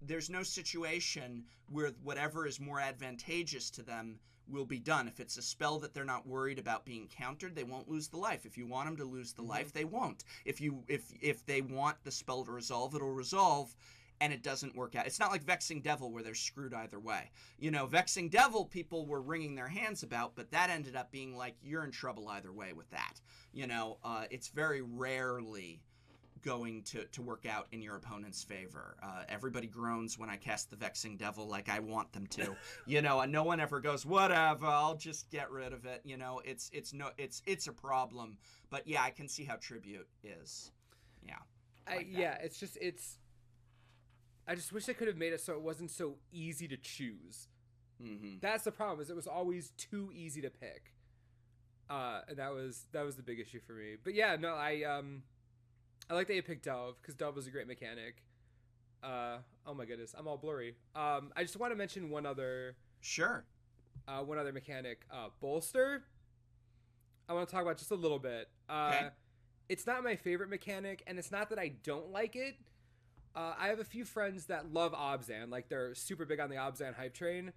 there's no situation where whatever is more advantageous to them will be done. If it's a spell that they're not worried about being countered, they won't lose the life. If you want them to lose the life, they won't. If they want the spell to resolve, it'll resolve, and it doesn't work out. It's not like Vexing Devil where they're screwed either way. Vexing Devil, people were wringing their hands about, but that ended up being like, you're in trouble either way with that. It's very rarely going to work out in your opponent's favor. Everybody groans when I cast the Vexing Devil like I want them to. And no one ever goes, whatever, I'll just get rid of it. It's a problem. But yeah, I can see how Tribute is. Yeah. I just wish I could have made it so it wasn't so easy to choose. Mm-hmm. That's the problem, is it was always too easy to pick. And that was the big issue for me. But yeah, no, I like that you picked Delve, because Delve was a great mechanic. Oh my goodness, I'm all blurry. I just want to mention one other one other mechanic, bolster. I want to talk about just a little bit. Okay. It's not my favorite mechanic, and it's not that I don't like it. I have a few friends that love Obzan, like they're super big on the Obzan hype train.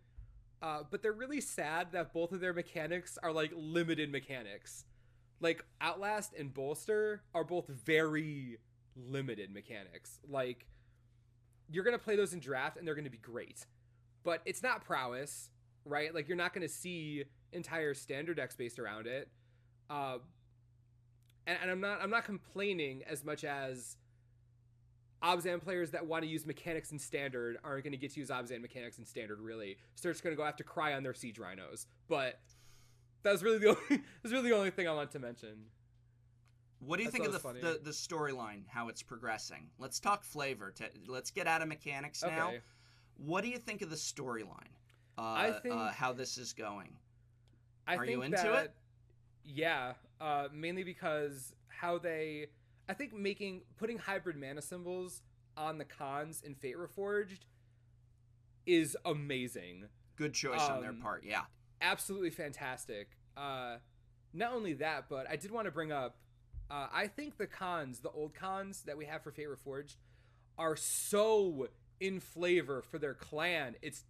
But they're really sad that both of their mechanics are like limited mechanics. Like Outlast and Bolster are both very limited mechanics. Like you're going to play those in draft and they're going to be great. But it's not prowess, right? Like you're not going to see entire standard decks based around it. And I'm not complaining as much as Obzan players that want to use mechanics in standard aren't going to get to use Obzan mechanics in standard, really. So they're just going to go have to cry on their siege rhinos. But that's really the only thing I want to mention. What do you think of the storyline, how it's progressing? Let's talk flavor. Let's get out of mechanics now. Okay. What do you think of the storyline? I think how this is going. Are you into it? Yeah, mainly because I think putting hybrid mana symbols on the cons in Fate Reforged is amazing. Good choice on their part, yeah. Absolutely fantastic. Not only that, but I did want to bring up, I think the old cons that we have for Fate Reforged are so in flavor for their clan. It's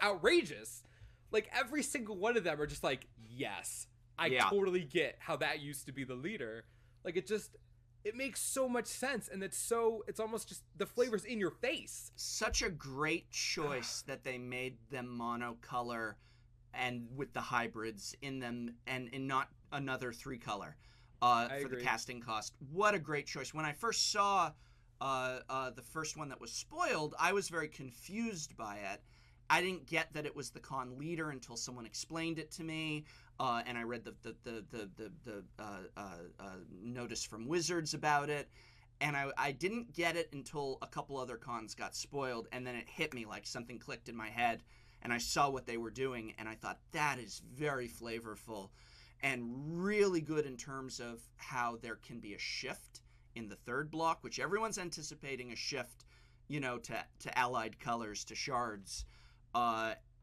outrageous. Like every single one of them are just like, yes, I totally get how that used to be the leader. Like it makes so much sense, and it's almost just the flavor's in your face. Such a great choice that they made them monocolor and with the hybrids in them and not another 3-color for agree. The casting cost. What a great choice. When I first saw the first one that was spoiled, I was very confused by it. I didn't get that it was the con leader until someone explained it to me, and I read the notice from Wizards about it, and I didn't get it until a couple other cons got spoiled, and then it hit me like something clicked in my head, and I saw what they were doing, and I thought, that is very flavorful and really good in terms of how there can be a shift in the third block, which everyone's anticipating a shift, to allied colors, to shards.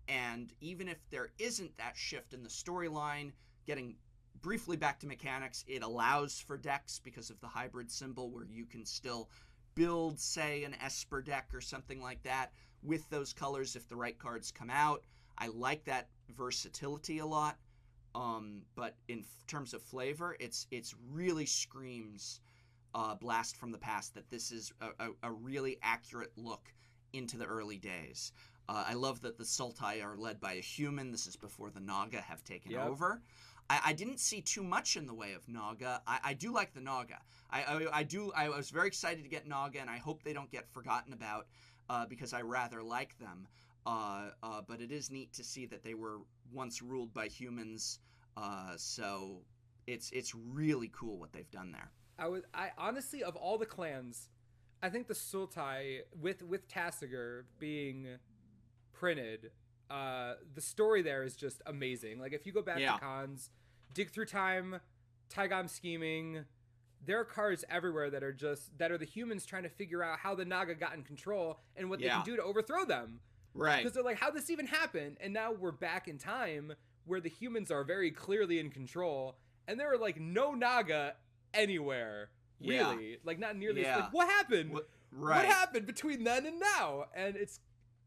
And even if there isn't that shift in the storyline, getting briefly back to mechanics, it allows for decks because of the hybrid symbol where you can still build, say, an Esper deck or something like that with those colors if the right cards come out. I like that versatility a lot. But in terms of flavor, it's really screams Blast from the Past that this is a really accurate look into the early days. I love that the Sultai are led by a human. This is before the Naga have taken over. I didn't see too much in the way of Naga. I do like the Naga. I was very excited to get Naga, and I hope they don't get forgotten about because I rather like them. But it is neat to see that they were once ruled by humans. So it's really cool what they've done there. I honestly, of all the clans, I think the Sultai with Tasigur being printed, the story there is just amazing. Like if you go back to cons, Dig Through Time, Taigam Scheming, there are cards everywhere that are the humans trying to figure out how the Naga got in control and what they can do to overthrow them. Right. Because they're like, how'd this even happen? And now we're back in time where the humans are very clearly in control, and there are like no Naga anywhere, really. Like not nearly. Like, what happened? What happened between then and now? And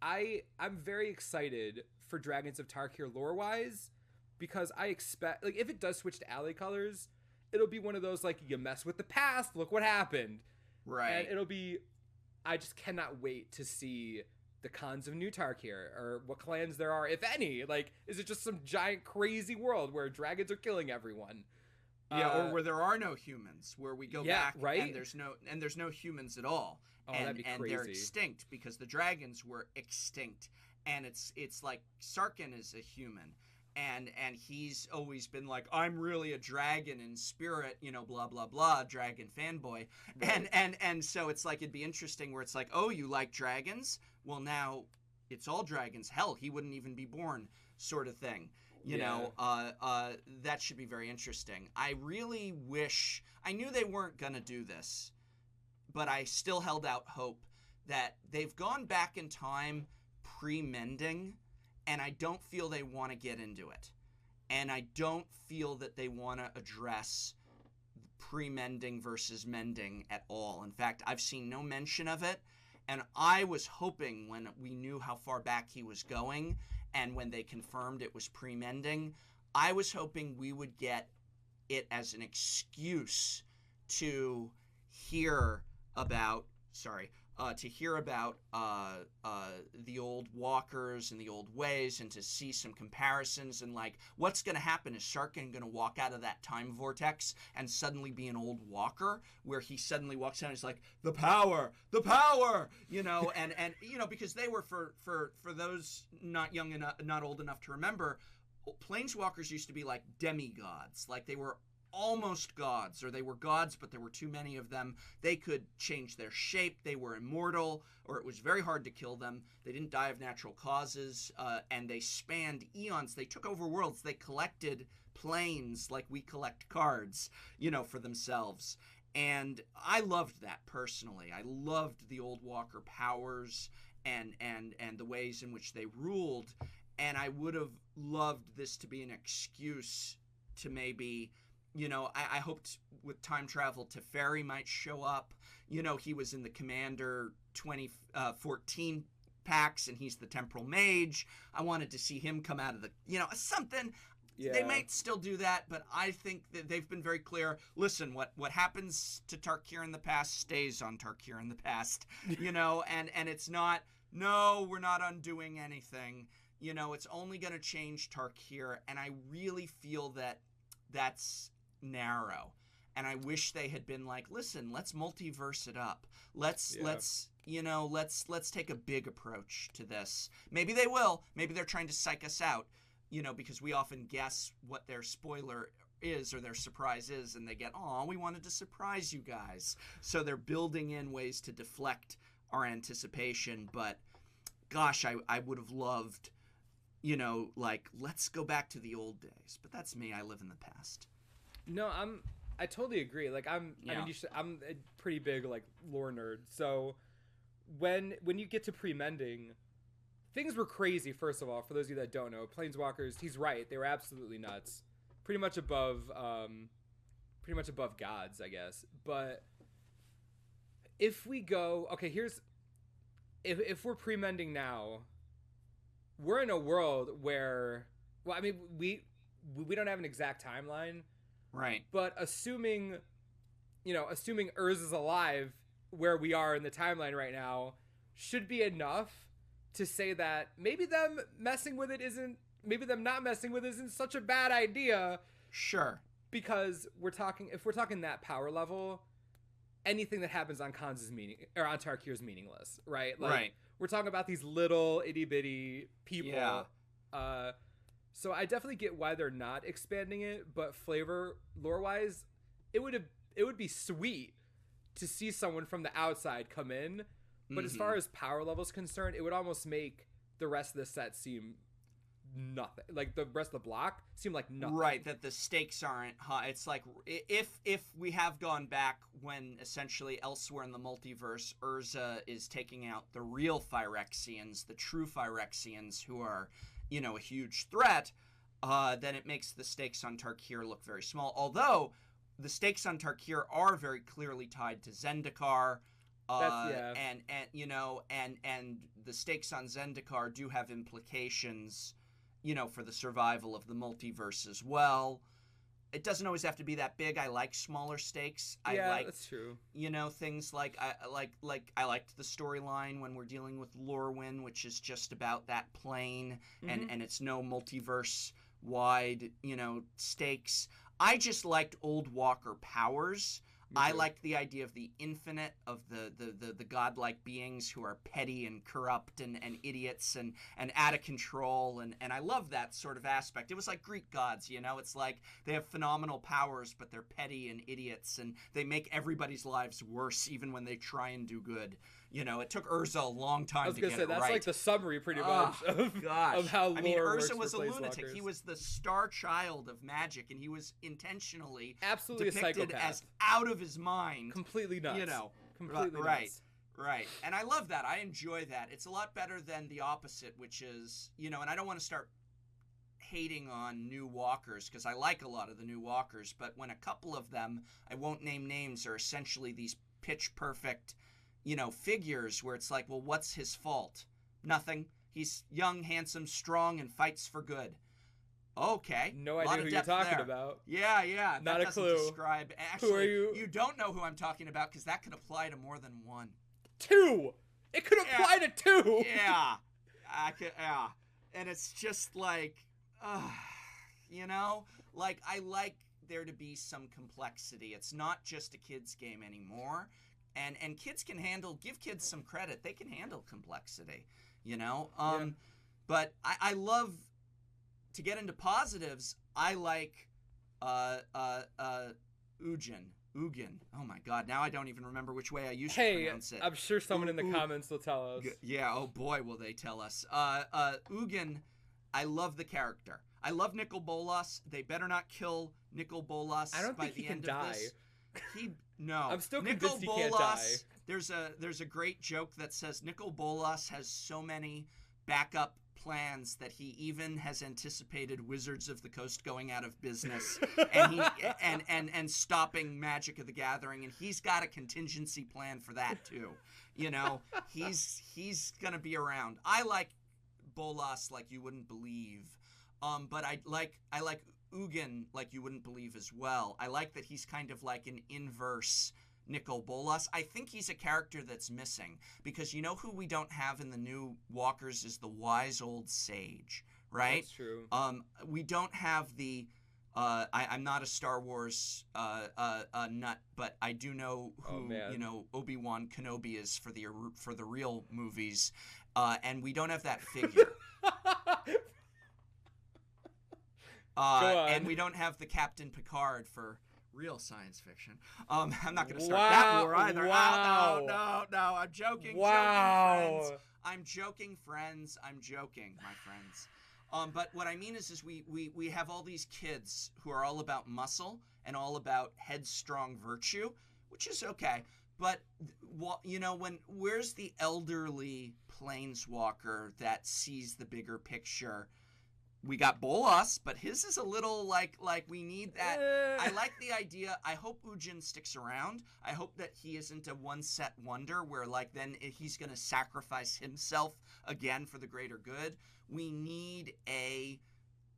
I'm very excited for Dragons of Tarkir lore-wise, because I expect, like, if it does switch to ally colors, it'll be one of those, like, you mess with the past, look what happened. Right. And it'll be, I just cannot wait to see the cons of New Tarkir, or what clans there are, if any. Like, is it just some giant crazy world where dragons are killing everyone? Or where there are no humans, where we go back right? and there's no humans at all. Oh, that'd be crazy. And they're extinct because the dragons were extinct. And it's like Sarkhan is a human, and he's always been like, I'm really a dragon in spirit, blah blah blah, dragon fanboy. Right. And so it's like, it'd be interesting where it's like, oh, you like dragons? Well, now it's all dragons. Hell, he wouldn't even be born, sort of thing. That should be very interesting. I really wish, I knew they weren't gonna do this, but I still held out hope that they've gone back in time pre-mending, and I don't feel they want to get into it. And I don't feel that they want to address pre-mending versus mending at all. In fact, I've seen no mention of it. And I was hoping, when we knew how far back he was going and when they confirmed it was pre-mending, I was hoping we would get it as an excuse to hear about the old walkers and the old ways, and to see some comparisons, and like, what's going to happen? Is Sarkhan going to walk out of that time vortex and suddenly be an old walker, where he suddenly walks out and he's like, the power, you know, and you know, because they were, for those not young enough, not old enough to remember, planeswalkers used to be like demigods. Like, they were almost gods, or they were gods, but there were too many of them. They could change their shape. They were immortal, or it was very hard to kill them. They didn't die of natural causes, and they spanned eons. They took over worlds. They collected planes like we collect cards, you know, for themselves. And I loved that personally. I loved the old walker powers and the ways in which they ruled. And I would have loved this to be an excuse to maybe, you know, I hoped with time travel Teferi might show up. You know, he was in the Commander 2014 packs, and he's the Temporal Mage. I wanted to see him come out of the, you know, something. Yeah. They might still do that, but I think that they've been very clear. Listen, what happens to Tarkir in the past stays on Tarkir in the past, you know, and it's not, no, we're not undoing anything. You know, it's only going to change Tarkir, and I really feel that that's narrow. And I wish they had been like, listen, let's multiverse it up. Let's take a big approach to this. Maybe they will. Maybe they're trying to psych us out, you know, because we often guess what their spoiler is or their surprise is, and they get, oh, we wanted to surprise you guys. So they're building in ways to deflect our anticipation. But gosh, I would have loved, you know, like, let's go back to the old days. But that's me. I live in the past. No, I totally agree. Like, I'm a pretty big, like, lore nerd. So when you get to pre-mending, things were crazy. First of all, for those of you that don't know, planeswalkers, he's right, they were absolutely nuts. Pretty much above gods, I guess. But if we go, okay, if we're pre-mending now, we're in a world where, well, I mean, we don't have an exact timeline. Right. But assuming Urz is alive where we are in the timeline right now should be enough to say that maybe them not messing with it isn't such a bad idea. Sure. Because if we're talking that power level, anything that happens on Khans is on Tarkir is meaningless, right? Like, right. We're talking about these little itty bitty people. Yeah. So I definitely get why they're not expanding it, but flavor lore wise, it would be sweet to see someone from the outside come in. But as far as power level is concerned, it would almost make the rest of the set seem nothing. Like, the rest of the block seem like nothing. Right, that the stakes aren't high. It's like, if we have gone back when essentially elsewhere in the multiverse, Urza is taking out the real Phyrexians, the true Phyrexians, who are, you know, a huge threat, then it makes the stakes on Tarkir look very small. Although the stakes on Tarkir are very clearly tied to Zendikar, and you know, and the stakes on Zendikar do have implications, you know, for the survival of the multiverse as well. It doesn't always have to be that big. I like smaller stakes. That's true. You know, things like I liked the storyline when we're dealing with Lorwyn, which is just about that plane, and it's no multiverse wide, you know, stakes. I just liked old Walker powers. I liked the idea of the infinite, of the godlike beings who are petty and corrupt and idiots and out of control, and I love that sort of aspect. It was like Greek gods, you know? It's like they have phenomenal powers, but they're petty and idiots, and they make everybody's lives worse even when they try and do good. You know, it took Urza a long time to get it right. I was going to say, that's like the summary pretty much of how lore Urza was a lunatic. He was the star child of magic, and he was intentionally absolutely depicted a psychopath. as out of his mind. Completely nuts. You know, completely right. nuts. Right. And I love that. I enjoy that. It's a lot better than the opposite, which is, you know, and I don't want to start hating on new walkers because I like a lot of the new walkers, but when a couple of them, I won't name names, are essentially these pitch perfect, you know, figures where it's like, well, what's his fault? Nothing. He's young, handsome, strong, and fights for good. Okay. No idea who you're talking about. Yeah. Not a clue. Describe. Actually, who are you? You don't know who I'm talking about because that could apply to more than one. 2. It could apply to 2. Yeah. Yeah. And it's just like, you know, like I like there to be some complexity. It's not just a kid's game anymore. And kids can give kids some credit. They can handle complexity, you know? But I love, to get into positives, I like Ugin. Oh my God! Now I don't even remember which way I used to pronounce it. I'm sure someone in the comments will tell us. Yeah. Oh boy, will they tell us. Ugin, I love the character. I love Nicol Bolas. They better not kill Nicol Bolas. I don't by think the he can end die. Of this. No. I'm still Nicol convinced he Bolas, can't die. There's a great joke that says Nicol Bolas has so many backup plans that he even has anticipated Wizards of the Coast going out of business and stopping Magic of the Gathering, and he's got a contingency plan for that too. You know, he's gonna be around. I like Bolas like you wouldn't believe, but I like Ugin like you wouldn't believe as well. I like that he's kind of like an inverse Nicol Bolas. I think he's a character that's missing because you know who we don't have in the new walkers is the wise old sage, right? That's true. We don't have the I'm not a Star Wars nut, but I do know who you know Obi-Wan Kenobi is for the real movies, and we don't have that figure. And we don't have the Captain Picard for real science fiction. I'm not going to start that war either. Wow. No. I'm joking. Wow. I'm joking, friends. I'm joking, my friends. But what I mean is we have all these kids who are all about muscle and all about headstrong virtue, which is okay. But, you know, where's the elderly planeswalker that sees the bigger picture? We got Bolas, but his is a little like we need that. I like the idea. I hope Ugin sticks around. I hope that he isn't a one-set wonder where like then he's going to sacrifice himself again for the greater good. We need a,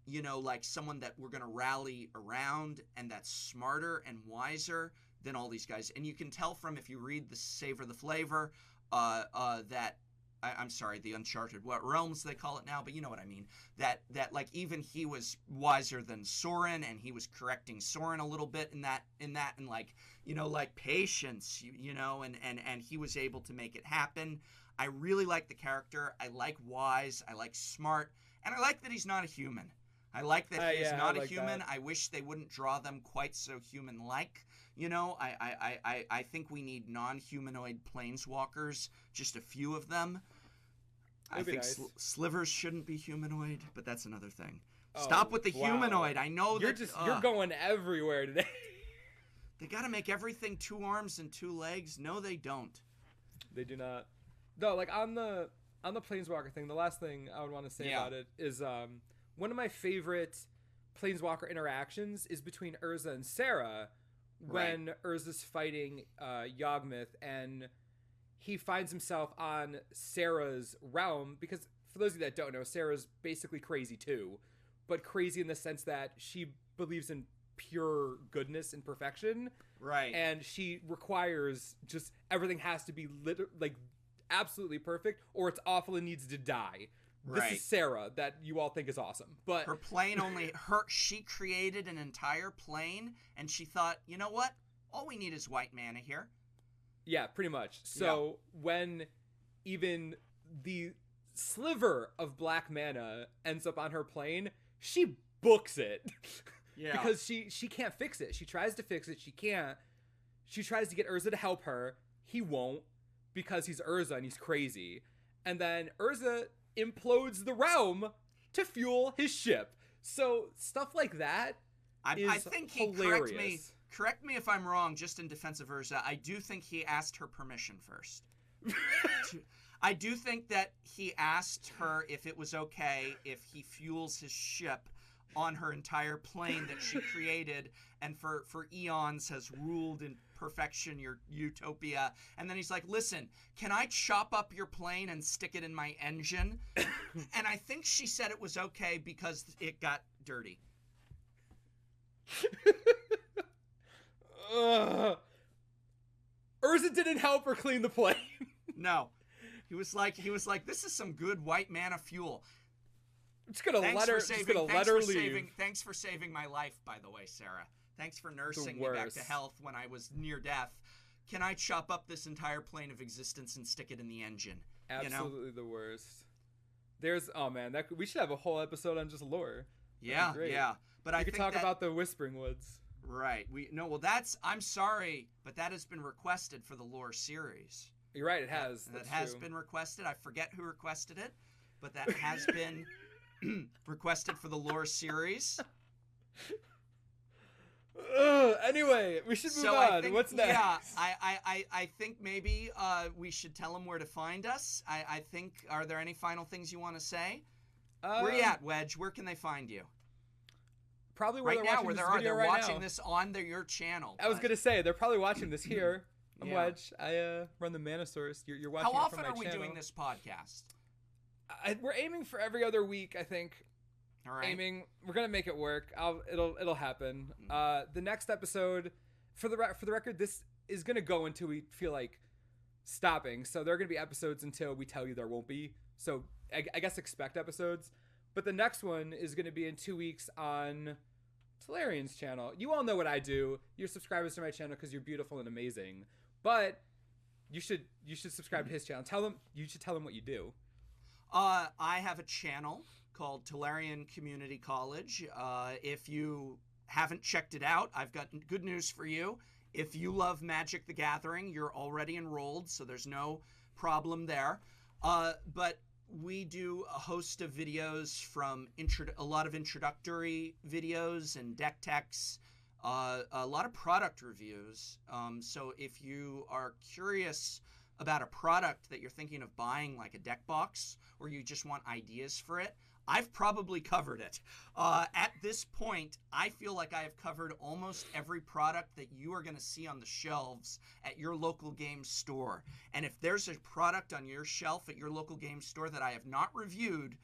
you know, like someone that we're going to rally around and that's smarter and wiser than all these guys. And you can tell from if you read the Savor the Flavor that I'm sorry, the Uncharted Realms they call it now, but you know what I mean. That like even he was wiser than Sorin, and he was correcting Sorin a little bit in that, and like, you know, like patience, you know, and he was able to make it happen. I really like the character. I like wise. I like smart, and I like that he's not a human. I like that he is not a human. That. I wish they wouldn't draw them quite so human-like. You know, I think we need non-humanoid planeswalkers, just a few of them. I think nice. Slivers shouldn't be humanoid, but that's another thing. Stop with the humanoid. I know you're you're going everywhere today. They got to make everything 2 arms and 2 legs. No, they don't. They do not. No, like on the planeswalker thing, the last thing I would want to say about it is one of my favorite planeswalker interactions is between Urza and Sarah. When Urza's fighting Yawgmoth and he finds himself on Sarah's realm, because for those of you that don't know, Sarah's basically crazy too, but crazy in the sense that she believes in pure goodness and perfection. Right. And she requires just everything has to be like absolutely perfect or it's awful and needs to die. This is Sarah that you all think is awesome, but her plane she created an entire plane and she thought, you know what? All we need is white mana here. Yeah, pretty much. So when even the sliver of black mana ends up on her plane, she books it. Yeah. Because she can't fix it. She tries to fix it. She can't. She tries to get Urza to help her. He won't because he's Urza and he's crazy. And then Urza implodes the realm to fuel his ship. So stuff like that is I think he correct me if I'm wrong, just in defense of Urza, I do think he asked her permission first. I do think that he asked her if it was okay if he fuels his ship on her entire plane that she created and for eons has ruled in perfection your utopia. And then he's like, listen, can I chop up your plane and stick it in my engine? And I think she said it was okay because it got dirty. Urza didn't help her clean the plane. No. He was like, this is some good white mana fuel. I'm just gonna let her leave. Thanks for saving my life, by the way, Sarah. Thanks for nursing me back to health when I was near death. Can I chop up this entire plane of existence and stick it in the engine? Absolutely the worst. Oh man, we should have a whole episode on just lore. Yeah, yeah. But I could talk about the Whispering Woods. Right. I'm sorry, but that has been requested for the lore series. You're right, it has. That has been requested. I forget who requested it, but that has been requested for the lore series. Anyway, we should move on. What's next? Yeah, I think maybe we should tell them where to find us. I think, are there any final things you want to say? Where you at, Wedge? Where can they find you? Probably where they're watching this on your channel. I was gonna say they're probably watching this here. I'm Wedge. I run the Mana Source. You're watching. How often it from my are we channel. doing this podcast? We're aiming for every other week, I think. All right. We're gonna make it work. It'll happen. The next episode, for the record, this is gonna go until we feel like stopping. So there are gonna be episodes until we tell you there won't be. So I guess expect episodes. But the next one is gonna be in 2 weeks on Tolarian's channel. You all know what I do. You're subscribers to my channel because you're beautiful and amazing. But you should subscribe to his channel. You should tell him what you do. I have a channel called Tolarian Community College. If you haven't checked it out, I've got good news for you. If you love Magic the Gathering, you're already enrolled, so there's no problem there. But we do a host of videos from a lot of introductory videos and deck techs, a lot of product reviews. So if you are curious about a product that you're thinking of buying, like a deck box, or you just want ideas for it, I've probably covered it. At this point, I feel like I have covered almost every product that you are going to see on the shelves at your local game store. And if there's a product on your shelf at your local game store that I have not reviewed,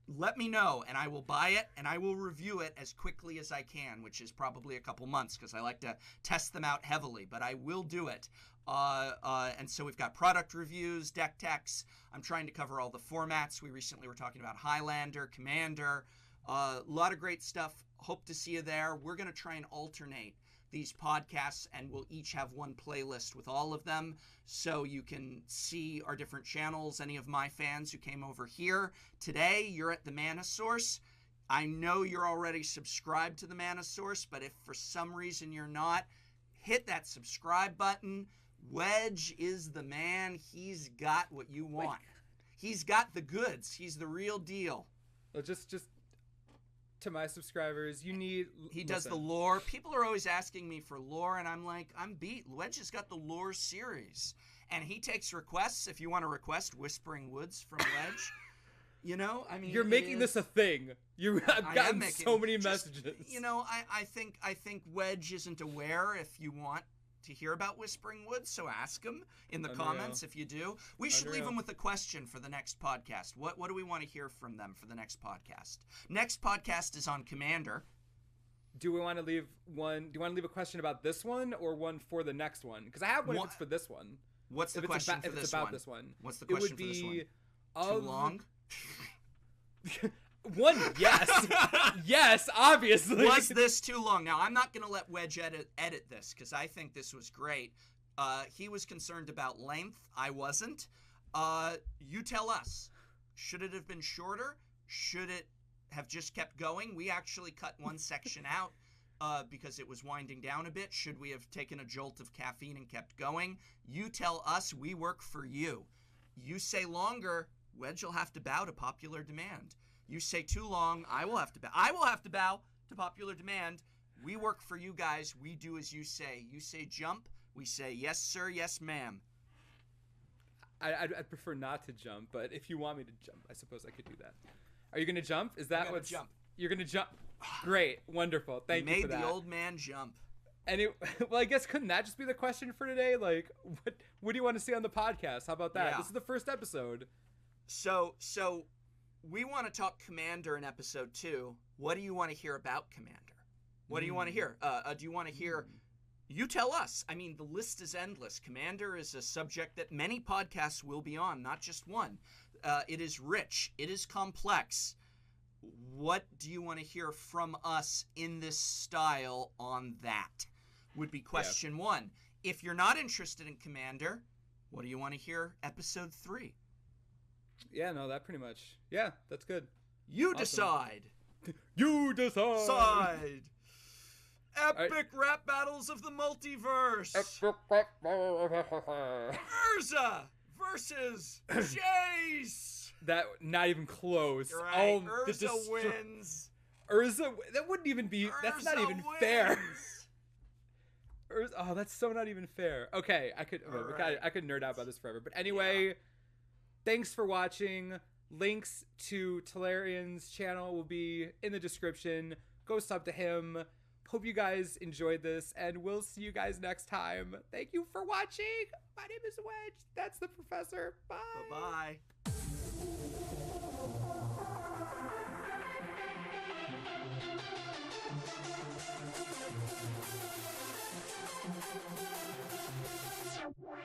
let me know, and I will buy it, and I will review it as quickly as I can, which is probably a couple months, because I like to test them out heavily, but I will do it. And so we've got product reviews, deck techs. I'm trying to cover all the formats. We recently were talking about Highlander, Commander, a lot of great stuff. Hope to see you there. We're going to try and alternate these podcasts, and we'll each have one playlist with all of them, so you can see our different channels. Any of my fans who came over here today, you're at the Mana Source. I know you're already subscribed to the Mana Source, but if for some reason you're not, hit that subscribe button. Wedge is the man. He's got what you want. He's got the goods. He's the real deal. Well, just to my subscribers, he does the lore. People are always asking me for lore, and I'm like, I'm beat. Wedge has got the lore series, and he takes requests. If you want to request Whispering Woods from Wedge, you're making this a thing. I've gotten so many messages. I think Wedge isn't aware. If you want to hear about Whispering Woods, so ask him in the comments if you do. We should leave him with a question for the next podcast. What do we want to hear from them for the next podcast? Next podcast is on Commander. Do we want to leave one? Do you want to leave a question about this one or one for the next one? Because I have one if it's for this one. What's the question for this one? What's the question for this one? Too long? One, yes. Yes, obviously. Was this too long? Now, I'm not going to let Wedge edit this, because I think this was great. He was concerned about length. I wasn't. You tell us. Should it have been shorter? Should it have just kept going? We actually cut one section out because it was winding down a bit. Should we have taken a jolt of caffeine and kept going? You tell us. We work for you. You say longer, Wedge will have to bow to popular demand. You say too long, I will have to bow. I will have to bow to popular demand. We work for you guys. We do as you say. You say jump, we say yes, sir, yes, ma'am. I'd prefer not to jump, but if you want me to jump, I suppose I could do that. Are you gonna jump? Is that what's jump? You're gonna jump. Great, wonderful. Thank you for that. Made the old man jump. And well, I guess couldn't that just be the question for today? Like, what do you want to see on the podcast? How about that? Yeah. This is the first episode. So we want to talk Commander in episode 2. What do you want to hear about Commander? What do you want to hear? Do you want to hear? You tell us. I mean, the list is endless. Commander is a subject that many podcasts will be on, not just one. It is rich. It is complex. What do you want to hear from us in this style on that? Would be question 1. If you're not interested in Commander, what do you want to hear episode 3? Yeah, no, that pretty much. Yeah, that's good. You decide. You decide. Epic rap battles of the multiverse. Urza versus Jace. That not even close. Right. Urza wins. Urza, that wouldn't even be. That's not even fair. Oh, that's so not even fair. Okay, I could nerd out about this forever. But anyway, thanks for watching. Links to Tolarian's channel will be in the description. Go sub to him. Hope you guys enjoyed this, and we'll see you guys next time. Thank you for watching. My name is Wedge. That's the professor. Bye. Bye-bye. Wow.